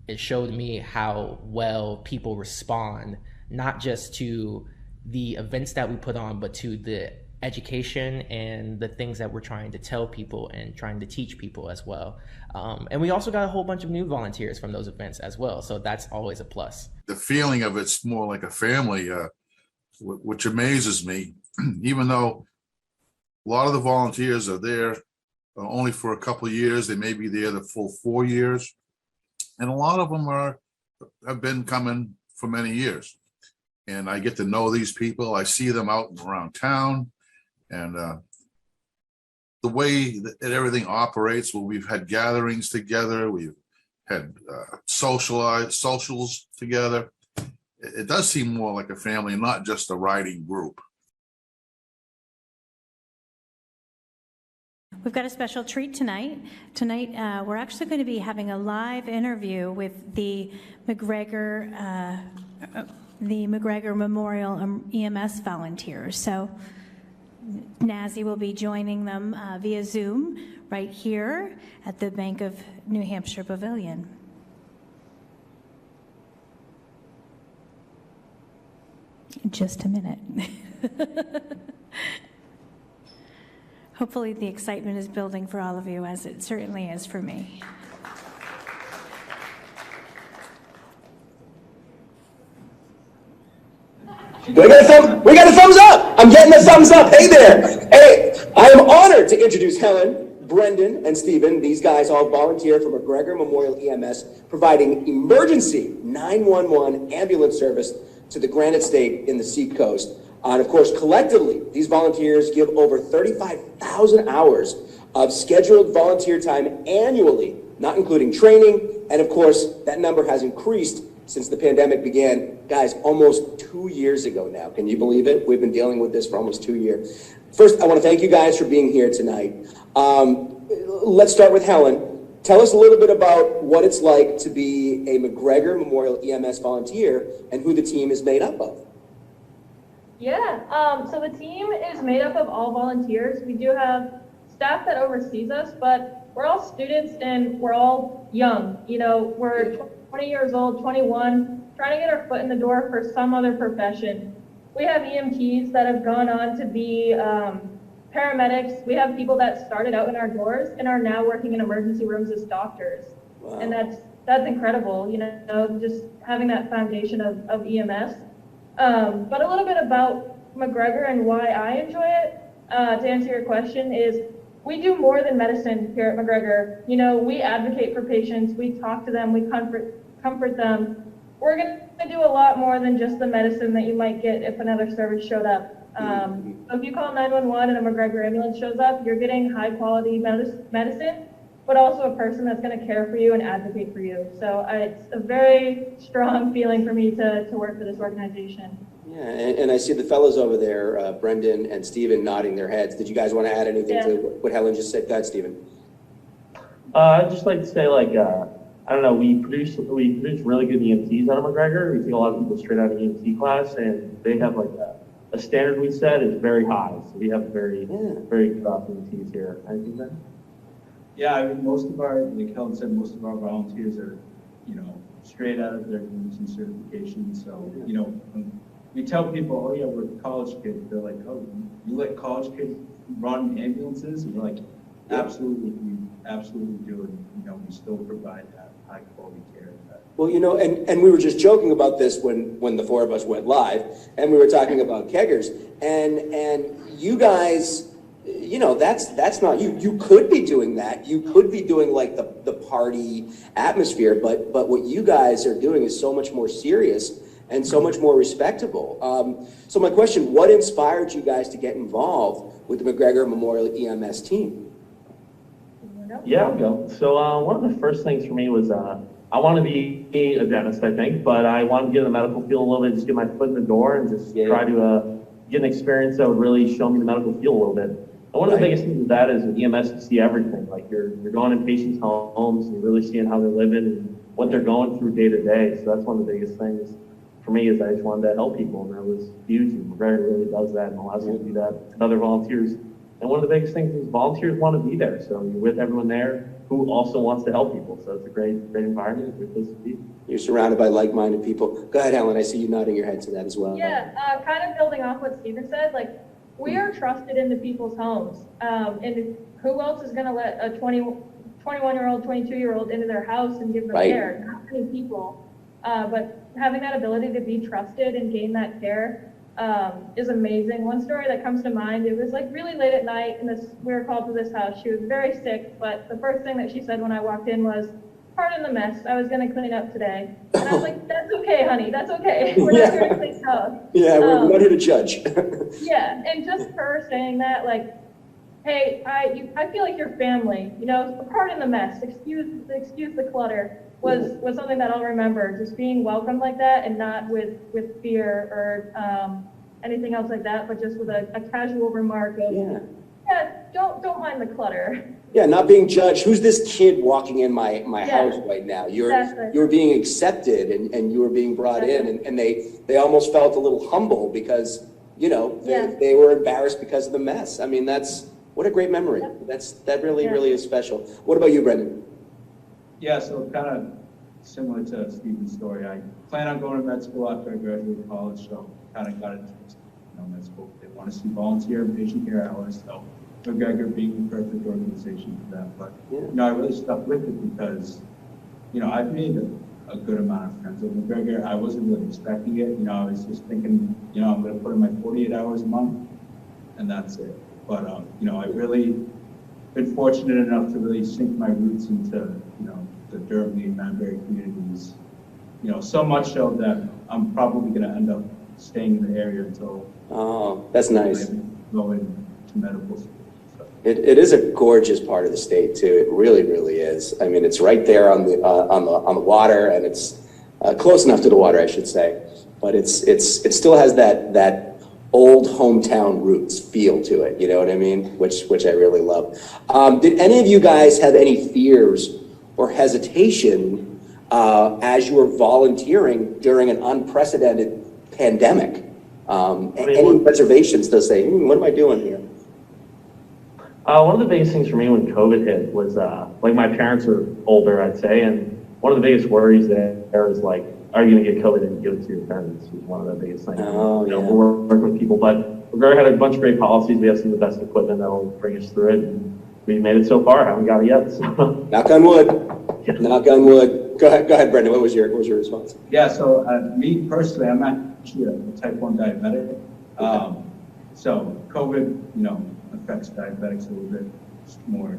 it showed me how well people respond, not just to the events that we put on, but to the education and the things that we're trying to tell people and trying to teach people as well. And we also got a whole bunch of new volunteers from those events as well. So that's always a plus. The feeling of it's more like a family, which amazes me, even though a lot of the volunteers are there only for a couple of years. They may be there the full 4 years. And a lot of them have been coming for many years. And I get to know these people. I see them out and around town, and the way that everything operates. Well, we've had gatherings together. We've had socials together. It does seem more like a family, not just a riding group. We've got a special treat tonight. Tonight, we're actually going to be having a live interview with the Mcgregor Memorial EMS volunteers. So Nazi will be joining them via Zoom right here at the Bank of New Hampshire Pavilion. In just a minute. Hopefully the excitement is building for all of you, as it certainly is for me. We got a thumbs up. I'm getting a thumbs up. Hey there. Hey, I am honored to introduce Helen, Brendan, and Stephen. These guys all volunteer for Mcgregor Memorial EMS, providing emergency 911 ambulance service to the Granite State in the Seacoast. And of course, collectively, these volunteers give over 35,000 hours of scheduled volunteer time annually, not including training. And of course, that number has increased since the pandemic began, guys, almost 2 years ago now. Can you believe it? We've been dealing with this for almost 2 years. First, I want to thank you guys for being here tonight. Let's start with Helen. Tell us a little bit about what it's like to be a Mcgregor Memorial EMS volunteer and who the team is made up of. Yeah, so the team is made up of all volunteers. We do have staff that oversees us, but we're all students and we're all young. You know, we're 20 years old, 21, trying to get our foot in the door for some other profession. We have EMTs that have gone on to be paramedics. We have people that started out in our doors and are now working in emergency rooms as doctors. Wow. And that's incredible, you know, just having that foundation of EMS. But a little bit about Mcgregor and why I enjoy it, to answer your question, is we do more than medicine here at Mcgregor. You know, we advocate for patients, we talk to them, we comfort them. We're gonna do a lot more than just the medicine that you might get if another service showed up. So if you call 911 and a Mcgregor ambulance shows up, you're getting high quality medicine, but also a person that's going to care for you and advocate for you. So it's a very strong feeling for me to work for this organization. Yeah, and I see the fellows over there, Brendan and Stephen, nodding their heads. Did you guys want to add anything to what Helen just said? Go ahead, Stephen. I'd just like to say, like, I don't know, we produce really good EMTs out of Mcgregor. We take a lot of people straight out of EMT class, and they have like a standard we set is very high. So we have very good EMTs here. Anything there? Yeah, I mean, most of our, like Helen said, most of our volunteers are, you know, straight out of their emergency certification. So, you know, when we tell people, oh yeah, we're college kids, they're like, oh, you let college kids run ambulances? And we're like, absolutely, we absolutely do. And, you know, we still provide that high quality care. Well, you know, and we were just joking about this when the four of us went live, and we were talking about keggers, and you guys, you know, that's not you. You could be doing that. You could be doing like the party atmosphere, but what you guys are doing is so much more serious and so much more respectable. So my question: what inspired you guys to get involved with the Mcgregor Memorial EMS team? Yeah, I'll go. So one of the first things for me was I want to be a dentist, I think, but I wanted to get in the medical field a little bit, just get my foot in the door and just try to get an experience that would really show me the medical field a little bit. And one of the biggest things with that is with EMS, you see everything. Like you're going in patients' homes, and you're really seeing how they're living and what they're going through day to day. So that's one of the biggest things for me is I just wanted to help people, and that was huge. And Mcgregor really does that and allows you to do that with other volunteers. And one of the biggest things is volunteers want to be there. So you're with everyone there who also wants to help people. So it's a great environment, a great place to be. You're surrounded by like-minded people. Go ahead, Helen. I see you nodding your head to that as well. Yeah, kind of building off what Stephen said, like we are trusted into people's homes. And who else is going to let a 21-year-old, 22-year-old into their house and give them care? Not many people. But having that ability to be trusted and gain that care is amazing. One story that comes to mind, it was like really late at night and we were called to this house. She was very sick, but the first thing that she said when I walked in was, pardon the mess, I was going to clean up today. And I was like, that's okay, honey, that's okay. We're not here to clean up. Yeah, we're not here to judge. Yeah, and just her saying that, like, hey, I feel like your family, you know, pardon the mess, excuse the clutter, was something that I'll remember. Just being welcomed like that, and not with fear or anything else like that, but just with a casual remark of, don't mind the clutter. Yeah, not being judged. Who's this kid walking in my house right now? You're being accepted and you were being brought in, and they almost felt a little humble because, you know, they were embarrassed because of the mess. I mean, what a great memory. That really is special. What about you, Brendan? Yeah, so kind of similar to Stephen's story. I plan on going to med school after I graduate college, so kind of got into med school. They want to see volunteer and patient care hours, so Mcgregor being the perfect organization for that. But you know, I really stuck with it because, you know, I've made a good amount of friends with Mcgregor. I wasn't really expecting it. You know, I was just thinking, you know, I'm going to put in my 48 hours a month, and that's it. But you know, I've really been fortunate enough to really sink my roots into, you know, the Durham and Manbury communities. You know, so much so that I'm probably going to end up staying in the area until. Oh, that's nice. Going to medical school. So. It is a gorgeous part of the state too. It really is. I mean, it's right there on the water, and it's close enough to the water, I should say. But it still has that old hometown roots feel to it. You know what I mean? Which I really love. Did any of you guys have any fears or hesitation as you were volunteering during an unprecedented pandemic? Any reservations to say, what am I doing here? One of the biggest things for me when COVID hit was, like my parents are older, I'd say, and one of the biggest worries there is like, are you going to get COVID and give it to your parents? Is one of the biggest things. We're working with people, but McGregor had a bunch of great policies. We have some of the best equipment that will bring us through it. And we made it so far. Haven't got it yet. So. Knock on wood. Knock on wood. Go ahead, Brendan. What was your response? Yeah, so me personally, I'm actually a type 1 diabetic. So COVID, affects diabetics a little bit more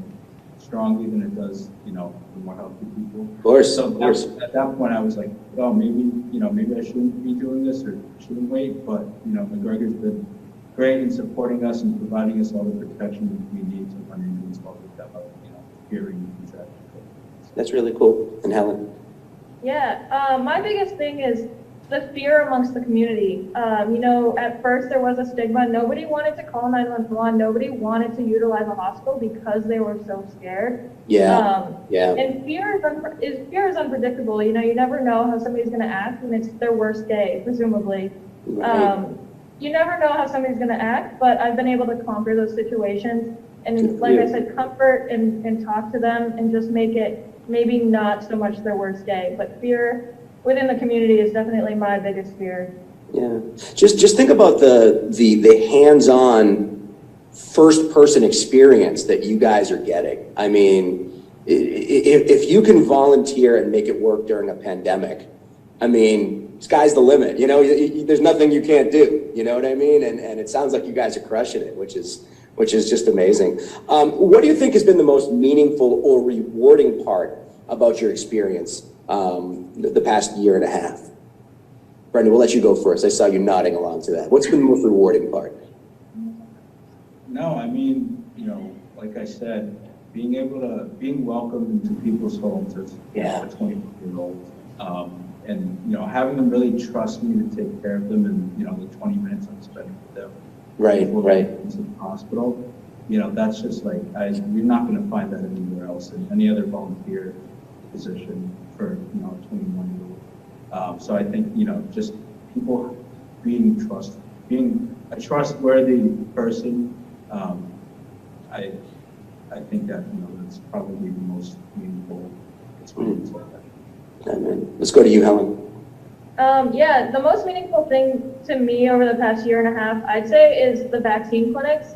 strongly than it does, the more healthy people. Of course, so of course. At that point, I was like, oh, maybe I shouldn't be doing this or shouldn't wait. But, McGregor's been great in supporting us and providing us all the protection that we need to run into and all without, fearing these actions. That's really cool. And Helen? Yeah, my biggest thing is the fear amongst the community. At first there was a stigma. Nobody wanted to call 911. Nobody wanted to utilize a hospital because they were so scared. Yeah. And fear is unpredictable. You never know how somebody's going to act when it's their worst day, presumably. Right. You never know how somebody's going to act, but I've been able to conquer those situations and, like I said, comfort and talk to them and just make it maybe not so much their worst day, but fear within the community is definitely my biggest fear. Yeah, just think about the hands-on first-person experience that you guys are getting. I mean, if you can volunteer and make it work during a pandemic, I mean, sky's the limit. There's nothing you can't do. You know what I mean? And it sounds like you guys are crushing it, which is just amazing. What do you think has been the most meaningful or rewarding part about your experience the past year and a half? Brendan, we'll let you go first. I saw you nodding along to that. What's been the most rewarding part? No, I mean, like I said, being welcomed into people's homes as a 24-year-old, and having them really trust me to take care of them, and the 20 minutes I'm spending with them. Right. Into the hospital. That's just like you're not going to find that anywhere else in any other volunteer position for a 21-year-old. So I think just people being a trustworthy person. I think that that's probably the most meaningful experience like that. Amen. Let's go to you, Helen. Yeah, the most meaningful thing to me over the past year and a half, I'd say, is the vaccine clinics.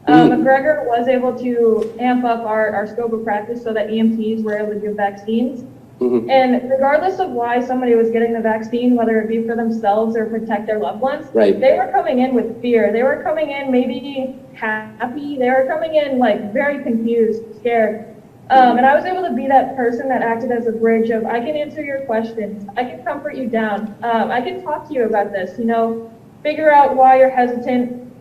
McGregor was able to amp up our scope of practice so that EMTs were able to give vaccines. And regardless of why somebody was getting the vaccine, whether it be for themselves or protect their loved ones, they were coming in with fear. They were coming in maybe happy. They were coming in like very confused, scared. And I was able to be that person that acted as a bridge of, I can answer your questions. I can comfort you down. I can talk to you about this, figure out why you're hesitant.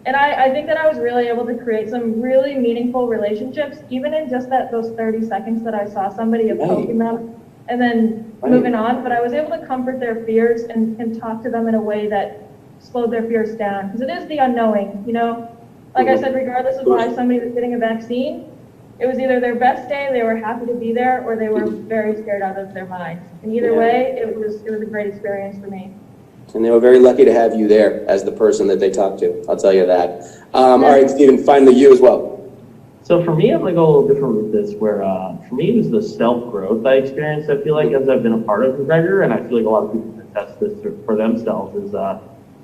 And I think that I was really able to create some really meaningful relationships, even in just those 30 seconds that I saw somebody of poking them and then moving on. But I was able to comfort their fears and talk to them in a way that slowed their fears down. Because it is the unknowing, Like I said, regardless of why somebody was getting a vaccine, it was either their best day, they were happy to be there, or they were very scared out of their minds. And either way, it was a great experience for me. And they were very lucky to have you there as the person that they talked to. I'll tell you that. All right, Stephen, finally you as well. So for me, I'm going to go a little different with this, where for me, it was the self-growth I experienced, I feel like, as I've been a part of McGregor, and I feel like a lot of people can attest this for themselves, is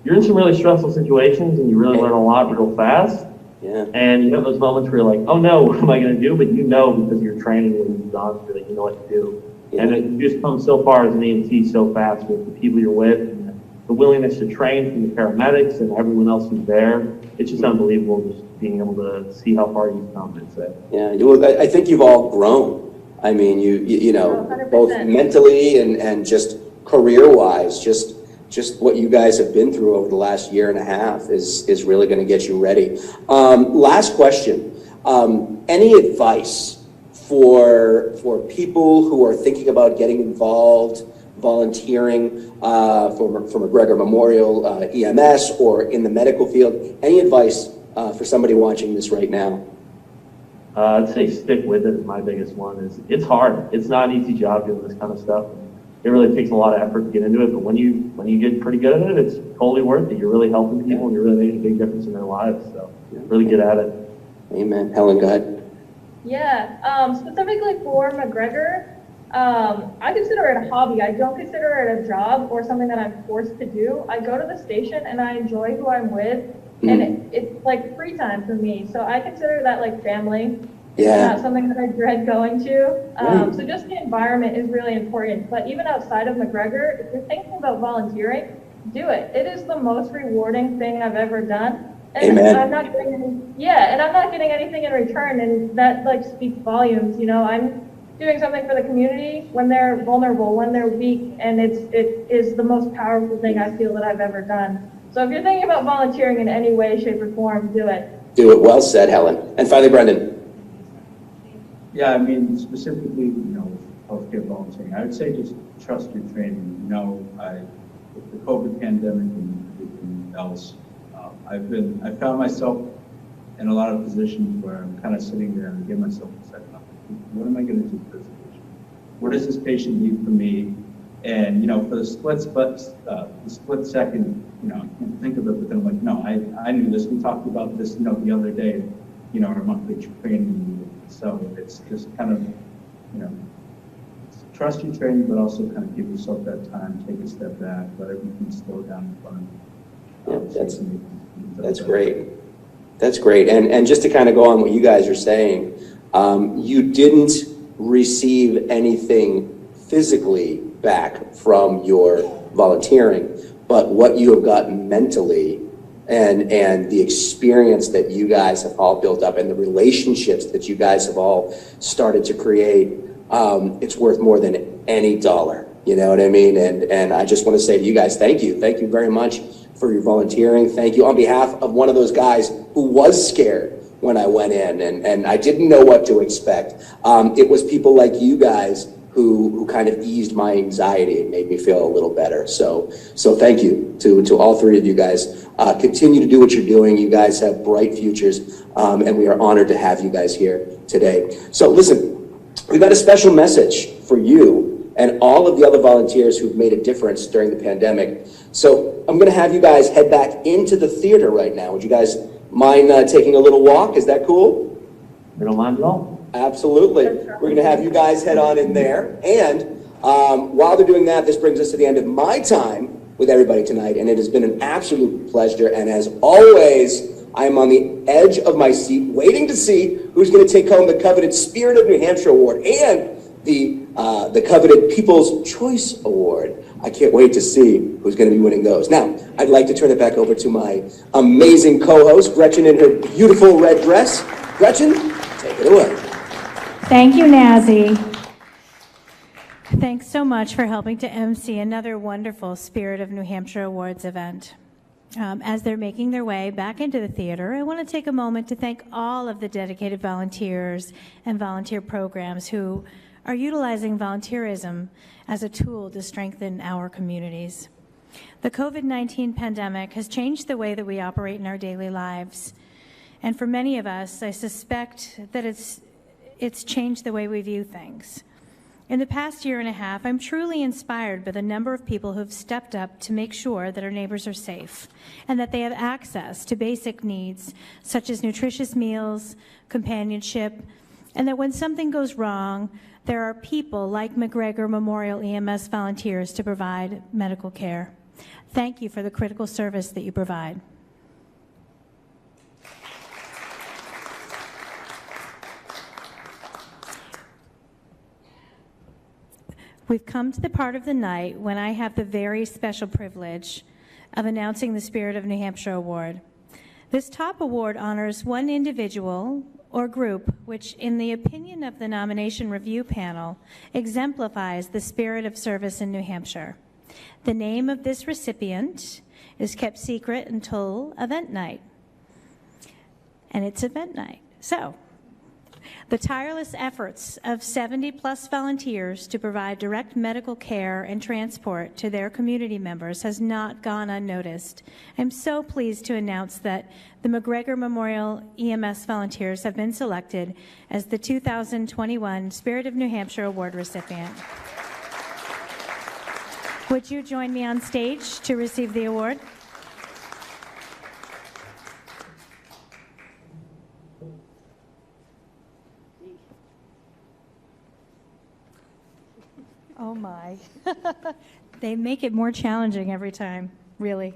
you're in some really stressful situations, and you really learn a lot real fast. Yeah. And you have those moments where you're like, oh no, what am I going to do? But because you're training and you've gone through it, you know what to do. Yeah. And you just come so far as an EMT so fast with the people you're with, and the willingness to train from the paramedics and everyone else who's there. It's just unbelievable just being able to see how far you've come, I'd say. Yeah, well, I think you've all grown. I mean, you know, 100%. Both mentally and just career-wise, just what you guys have been through over the last year and a half is really going to get you ready. Last question. Any advice for people who are thinking about getting involved, volunteering for Mcgregor Memorial EMS or in the medical field? Any advice for somebody watching this right now? I'd say stick with it is my biggest one. It's hard. It's not an easy job doing this kind of stuff. It really takes a lot of effort to get into it, but when you get pretty good at it, it's totally worth it. You're really helping people, and you're really making a big difference in their lives. So really get at it. Amen. Helen, go ahead. Yeah, specifically for McGregor, I consider it a hobby. I don't consider it a job or something that I'm forced to do. I go to the station and I enjoy who I'm with, and it's like free time for me. So I consider that like family. Yeah. Not something that I dread going to. So just the environment is really important. But even outside of Mcgregor, if you're thinking about volunteering, do it. It is the most rewarding thing I've ever done. And Amen. I'm not getting and I'm not getting anything in return, and that like speaks volumes. You know, I'm doing something for the community when they're vulnerable, when they're weak, and it is the most powerful thing I feel that I've ever done. So if you're thinking about volunteering in any way, shape, or form, do it. Do it. Well said, Helen. And finally, Brendan. Yeah, I mean, specifically, you know, healthcare volunteering, I would say just trust your training. You know, with the COVID pandemic and everything else, I found myself in a lot of positions where I'm kind of sitting there and I give myself a second, what am I going to do for this patient? What does this patient need from me? And, you know, for the split second, you know, I can't think of it, but then I'm like, no, I knew this. We talked about this, you know, the other day, you know, our monthly training meeting. So it's just kind of, you know, trust your training, but also kind of give yourself that time, take a step back, let everything slow down in front of you. That's great. That's great. And just to kind of go on what you guys are saying, you didn't receive anything physically back from your volunteering, but what you have gotten mentally and the experience that you guys have all built up and the relationships that you guys have all started to create, it's worth more than any dollar. You know what I mean? And I just want to say to you guys, thank you. Thank you very much for your volunteering. Thank you on behalf of one of those guys who was scared when I went in and I didn't know what to expect. It was people like you guys who kind of eased my anxiety and made me feel a little better. So thank you to all three of you guys. Continue to do what you're doing. You guys have bright futures, and we are honored to have you guys here today. So listen, we've got a special message for you and all of the other volunteers who've made a difference during the pandemic. So I'm gonna have you guys head back into the theater right now. Would you guys mind taking a little walk? Is that cool? We don't mind at all. Absolutely. We're going to have you guys head on in there. And while they're doing that, this brings us to the end of my time with everybody tonight. And it has been an absolute pleasure. And as always, I am on the edge of my seat waiting to see who's going to take home the coveted Spirit of New Hampshire Award and the coveted People's Choice Award. I can't wait to see who's going to be winning those. Now, I'd like to turn it back over to my amazing co-host, Gretchen, in her beautiful red dress. Gretchen, take it away. Thank you, Nazi. Thanks so much for helping to MC another wonderful Spirit of New Hampshire Awards event. As they're making their way back into the theater, I want to take a moment to thank all of the dedicated volunteers and volunteer programs who are utilizing volunteerism as a tool to strengthen our communities. The COVID-19 pandemic has changed the way that we operate in our daily lives. And for many of us, I suspect that it's changed the way we view things. In the past year and a half, I'm truly inspired by the number of people who've stepped up to make sure that our neighbors are safe and that they have access to basic needs such as nutritious meals, companionship, and that when something goes wrong, there are people like Mcgregor Memorial EMS volunteers to provide medical care. Thank you for the critical service that you provide. We've come to the part of the night when I have the very special privilege of announcing the Spirit of New Hampshire Award. This top award honors one individual or group which, in the opinion of the nomination review panel, exemplifies the spirit of service in New Hampshire. The name of this recipient is kept secret until event night. And it's event night. So, the tireless efforts of 70-plus volunteers to provide direct medical care and transport to their community members has not gone unnoticed. I'm so pleased to announce that the Mcgregor Memorial EMS volunteers have been selected as the 2021 Spirit of New Hampshire Award recipient. Would you join me on stage to receive the award? Oh my. They make it more challenging every time, really.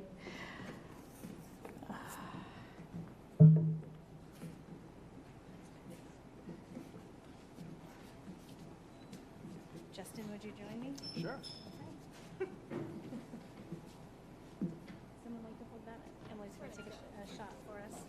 Justin, would you join me? Sure. Someone like to hold that? Emily's going to take a shot for us.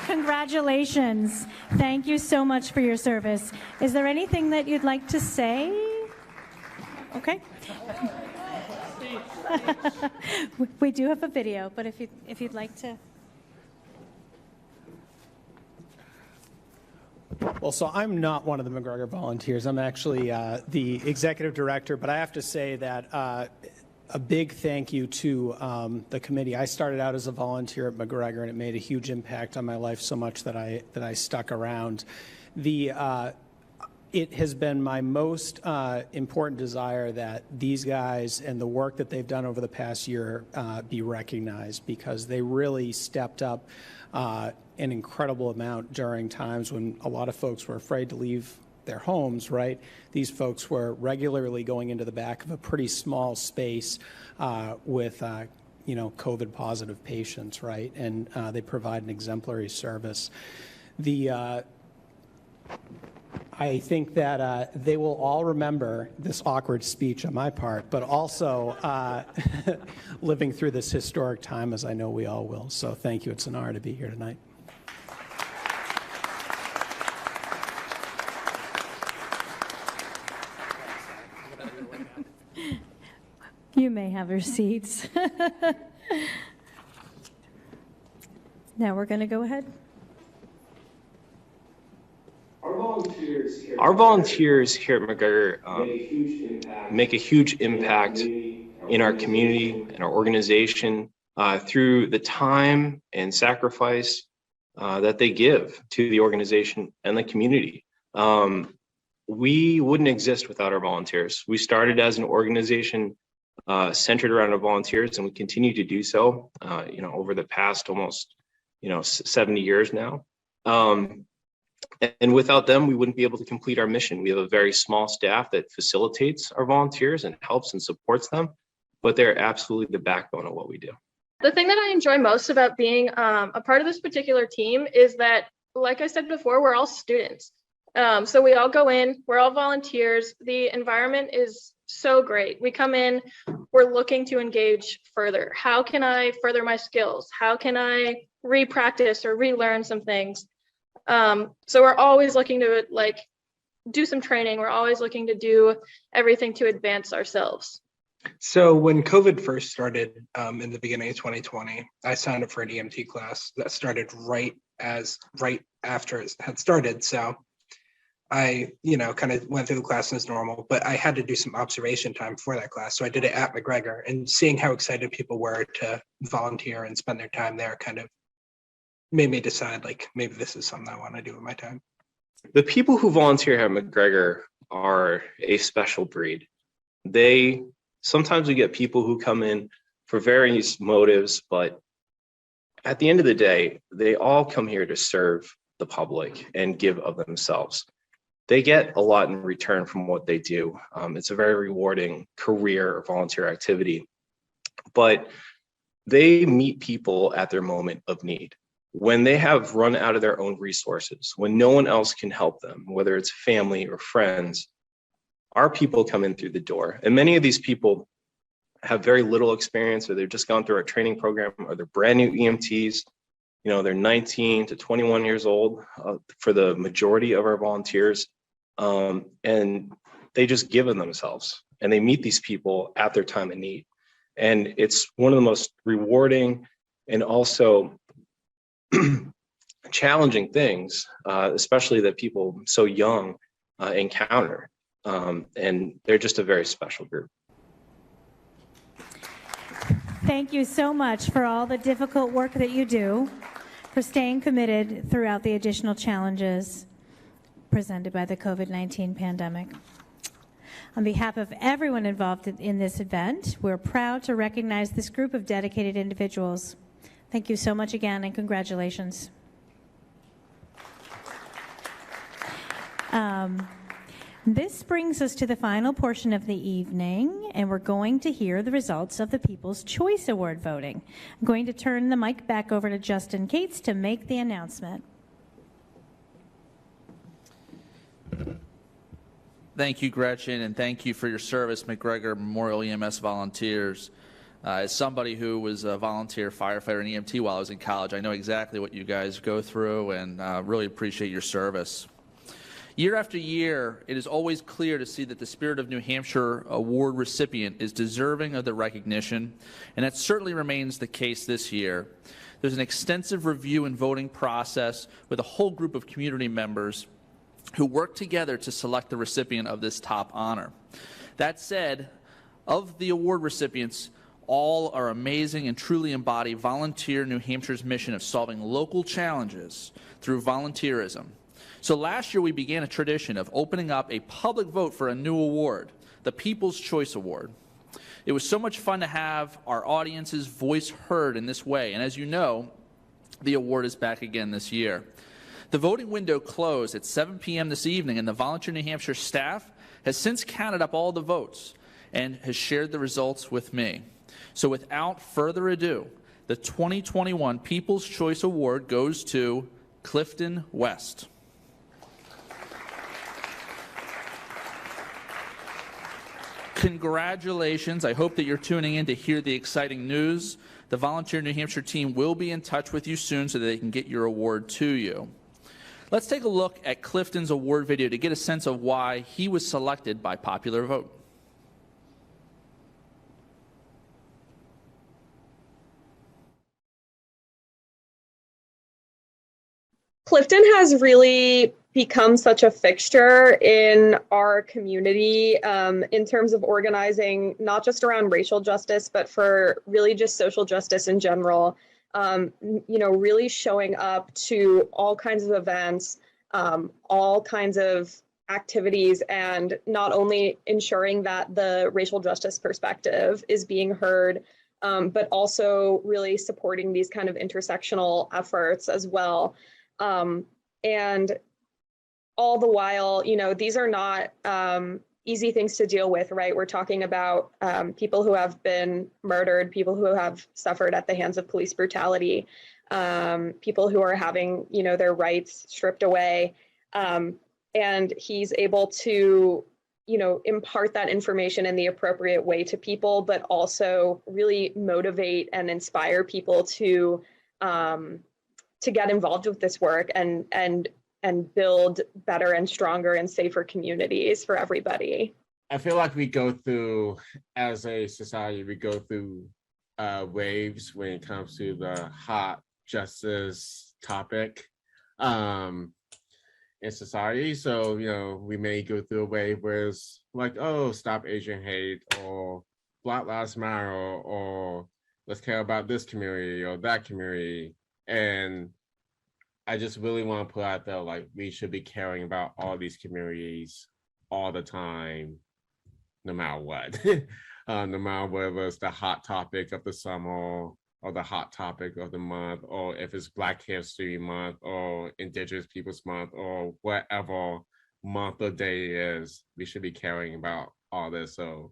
Congratulations. Thank you so much for your service. Is there anything that you'd like to say? Okay. We do have a video, but if you'd like to. Well, so I'm not one of the Mcgregor volunteers. I'm actually the executive director, but I have to say that a big thank you to the committee. I started out as a volunteer at Mcgregor, and it made a huge impact on my life so much that I stuck around. It has been my most important desire that these guys and the work that they've done over the past year be recognized, because they really stepped up an incredible amount during times when a lot of folks were afraid to leave their homes, right? These folks were regularly going into the back of a pretty small space with COVID positive patients, right? And they provide an exemplary service. I think that they will all remember this awkward speech on my part, but also living through this historic time, as I know we all will. So thank you. It's an honor to be here tonight. You may have your seats. Now we're going to go ahead. Our volunteers here at Mcgregor make a huge impact in our community and our organization through the time and sacrifice that they give to the organization and the community. We wouldn't exist without our volunteers. We started as an organization centered around our volunteers, and we continue to do so, over the past almost, 70 years now. And without them, we wouldn't be able to complete our mission. We have a very small staff that facilitates our volunteers and helps and supports them, but they're absolutely the backbone of what we do. The thing that I enjoy most about being a part of this particular team is that, like I said before, we're all students. So we all go in, we're all volunteers. The environment is so great. We come in, we're looking to engage further. How can I further my skills? How can I re-practice or relearn some things? So we're always looking to do some training. We're always looking to do everything to advance ourselves. So when COVID first started in the beginning of 2020, I signed up for an EMT class that started right after it had started. So I, kind of went through the class as normal, but I had to do some observation time for that class. So I did it at Mcgregor, and seeing how excited people were to volunteer and spend their time there kind of made me decide, maybe this is something I want to do with my time. The people who volunteer at Mcgregor are a special breed. Sometimes we get people who come in for various motives, but at the end of the day, they all come here to serve the public and give of themselves. They get a lot in return from what they do. It's a very rewarding career or volunteer activity, but they meet people at their moment of need. When they have run out of their own resources, when no one else can help them, whether it's family or friends, our people come in through the door. And many of these people have very little experience, or they've just gone through our training program, or they're brand new EMTs. They're 19 to 21 years old for the majority of our volunteers. And they just give of themselves, and they meet these people at their time of need. And it's one of the most rewarding and also challenging things, especially that people so young encounter. And they're just a very special group. Thank you so much for all the difficult work that you do, for staying committed throughout the additional challenges presented by the COVID-19 pandemic. On behalf of everyone involved in this event, we're proud to recognize this group of dedicated individuals. Thank you so much again, and congratulations. This brings us to the final portion of the evening, and we're going to hear the results of the People's Choice Award voting. I'm going to turn the mic back over to Justin Cates to make the announcement. Thank you, Gretchen, and thank you for your service, Mcgregor Memorial EMS volunteers. As somebody who was a volunteer firefighter and EMT while I was in college, I know exactly what you guys go through, and really appreciate your service. Year after year, it is always clear to see that the Spirit of New Hampshire Award recipient is deserving of the recognition, and that certainly remains the case this year. There's an extensive review and voting process with a whole group of community members who work together to select the recipient of this top honor. That said, of the award recipients, all are amazing and truly embody Volunteer New Hampshire's mission of solving local challenges through volunteerism. So last year we began a tradition of opening up a public vote for a new award, the People's Choice Award. It was so much fun to have our audience's voice heard in this way, and as you know, the award is back again this year. The voting window closed at 7 p.m. this evening, and the Volunteer New Hampshire staff has since counted up all the votes and has shared the results with me. So without further ado, the 2021 People's Choice Award goes to Clifton West. Congratulations. I hope that you're tuning in to hear the exciting news. The Volunteer New Hampshire team will be in touch with you soon so that they can get your award to you. Let's take a look at Clifton's award video to get a sense of why he was selected by popular vote. Clifton has really become such a fixture in our community in terms of organizing, not just around racial justice, but for really just social justice in general. Really showing up to all kinds of events, all kinds of activities, and not only ensuring that the racial justice perspective is being heard, but also really supporting these kind of intersectional efforts as well. And all the while, these are not easy things to deal with, right? We're talking about people who have been murdered, people who have suffered at the hands of police brutality, people who are having, their rights stripped away. And he's able to, impart that information in the appropriate way to people, but also really motivate and inspire people to get involved with this work and build better and stronger and safer communities for everybody. I feel like we go through, as a society, we go through waves when it comes to the hot justice topic in society. So, we may go through a wave where it's like, oh, stop Asian hate, or Black Lives Matter, or let's care about this community or that community. And I just really want to put out there, like, we should be caring about all these communities all the time, no matter what. No matter whether it's the hot topic of the summer or the hot topic of the month, or if it's Black History Month or Indigenous Peoples Month or whatever month or day is, we should be caring about all this. So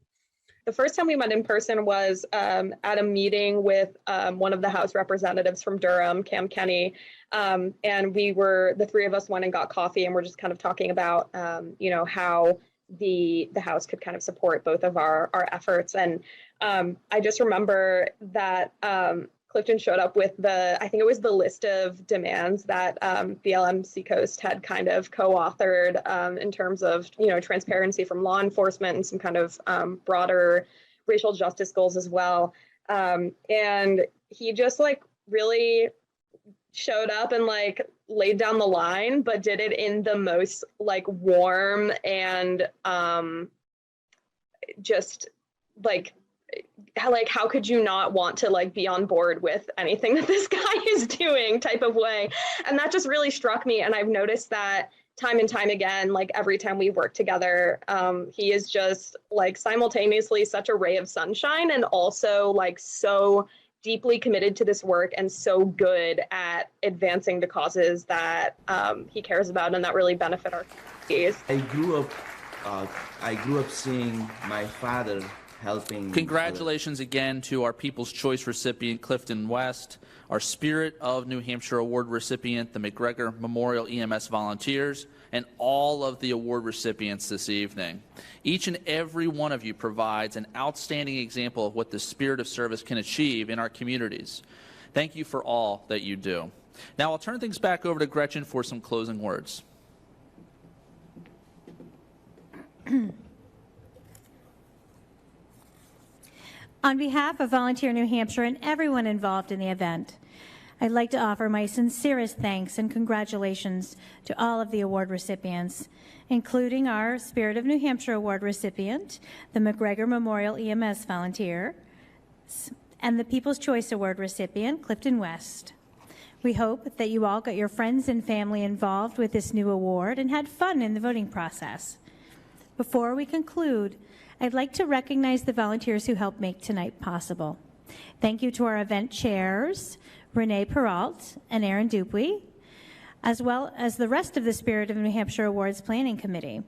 the first time we met in person was at a meeting with one of the House representatives from Durham, Cam Kenny, and the three of us went and got coffee, and we're just kind of talking about, how the House could kind of support both of our efforts. And I just remember that Clifton showed up with I think it was the list of demands that BLM Seacoast had kind of co-authored in terms of, transparency from law enforcement and some kind of broader racial justice goals as well. And he just really showed up and laid down the line, but did it in the most warm and just how could you not want to be on board with anything that this guy is doing type of way. And that just really struck me. And I've noticed that time and time again, like every time we work together. He is just like simultaneously such a ray of sunshine and also like so deeply committed to this work and so good at advancing the causes that he cares about and that really benefit our communities. I grew up seeing my father helping. Congratulations again to our People's Choice recipient, Clifton West, our Spirit of New Hampshire Award recipient, the Mcgregor Memorial EMS volunteers, and all of the award recipients this evening. Each and every one of you provides an outstanding example of what the spirit of service can achieve in our communities. Thank you for all that you do. Now I'll turn things back over to Gretchen for some closing words. On behalf of Volunteer New Hampshire and everyone involved in the event, I'd like to offer my sincerest thanks and congratulations to all of the award recipients, including our Spirit of New Hampshire Award recipient, the Mcgregor Memorial EMS volunteer, and the People's Choice Award recipient, Clifton West. We hope that you all got your friends and family involved with this new award and had fun in the voting process. Before we conclude, I'd like to recognize the volunteers who helped make tonight possible. Thank you to our event chairs, Renee Peralt and Aaron Dupuy, as well as the rest of the Spirit of New Hampshire Awards Planning Committee.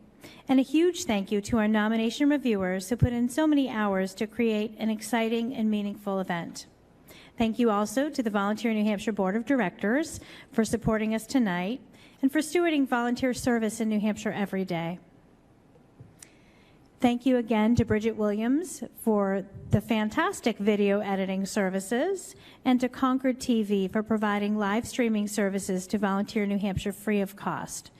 And a huge thank you to our nomination reviewers who put in so many hours to create an exciting and meaningful event. Thank you also to the Volunteer New Hampshire Board of Directors for supporting us tonight and for stewarding volunteer service in New Hampshire every day. Thank you again to Bridget Williams for the fantastic video editing services and to Concord TV for providing live streaming services to Volunteer New Hampshire free of cost.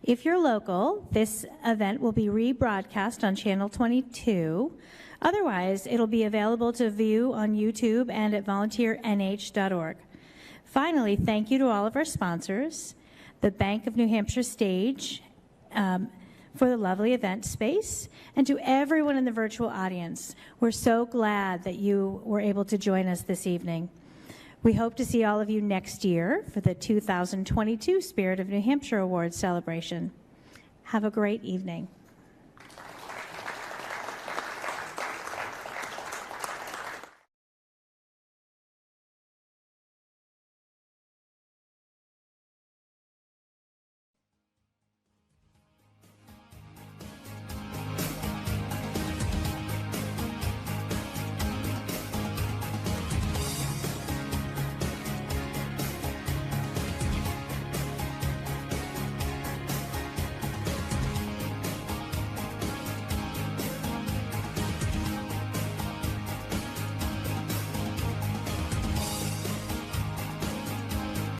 If you're local, this event will be rebroadcast on Channel 22. Otherwise, it'll be available to view on YouTube and at volunteernh.org. Finally, thank you to all of our sponsors, the Bank of New Hampshire Stage, for the lovely event space, and to everyone in the virtual audience. We're so glad that you were able to join us this evening. We hope to see all of you next year for the 2022 Spirit of New Hampshire Awards celebration. Have a great evening.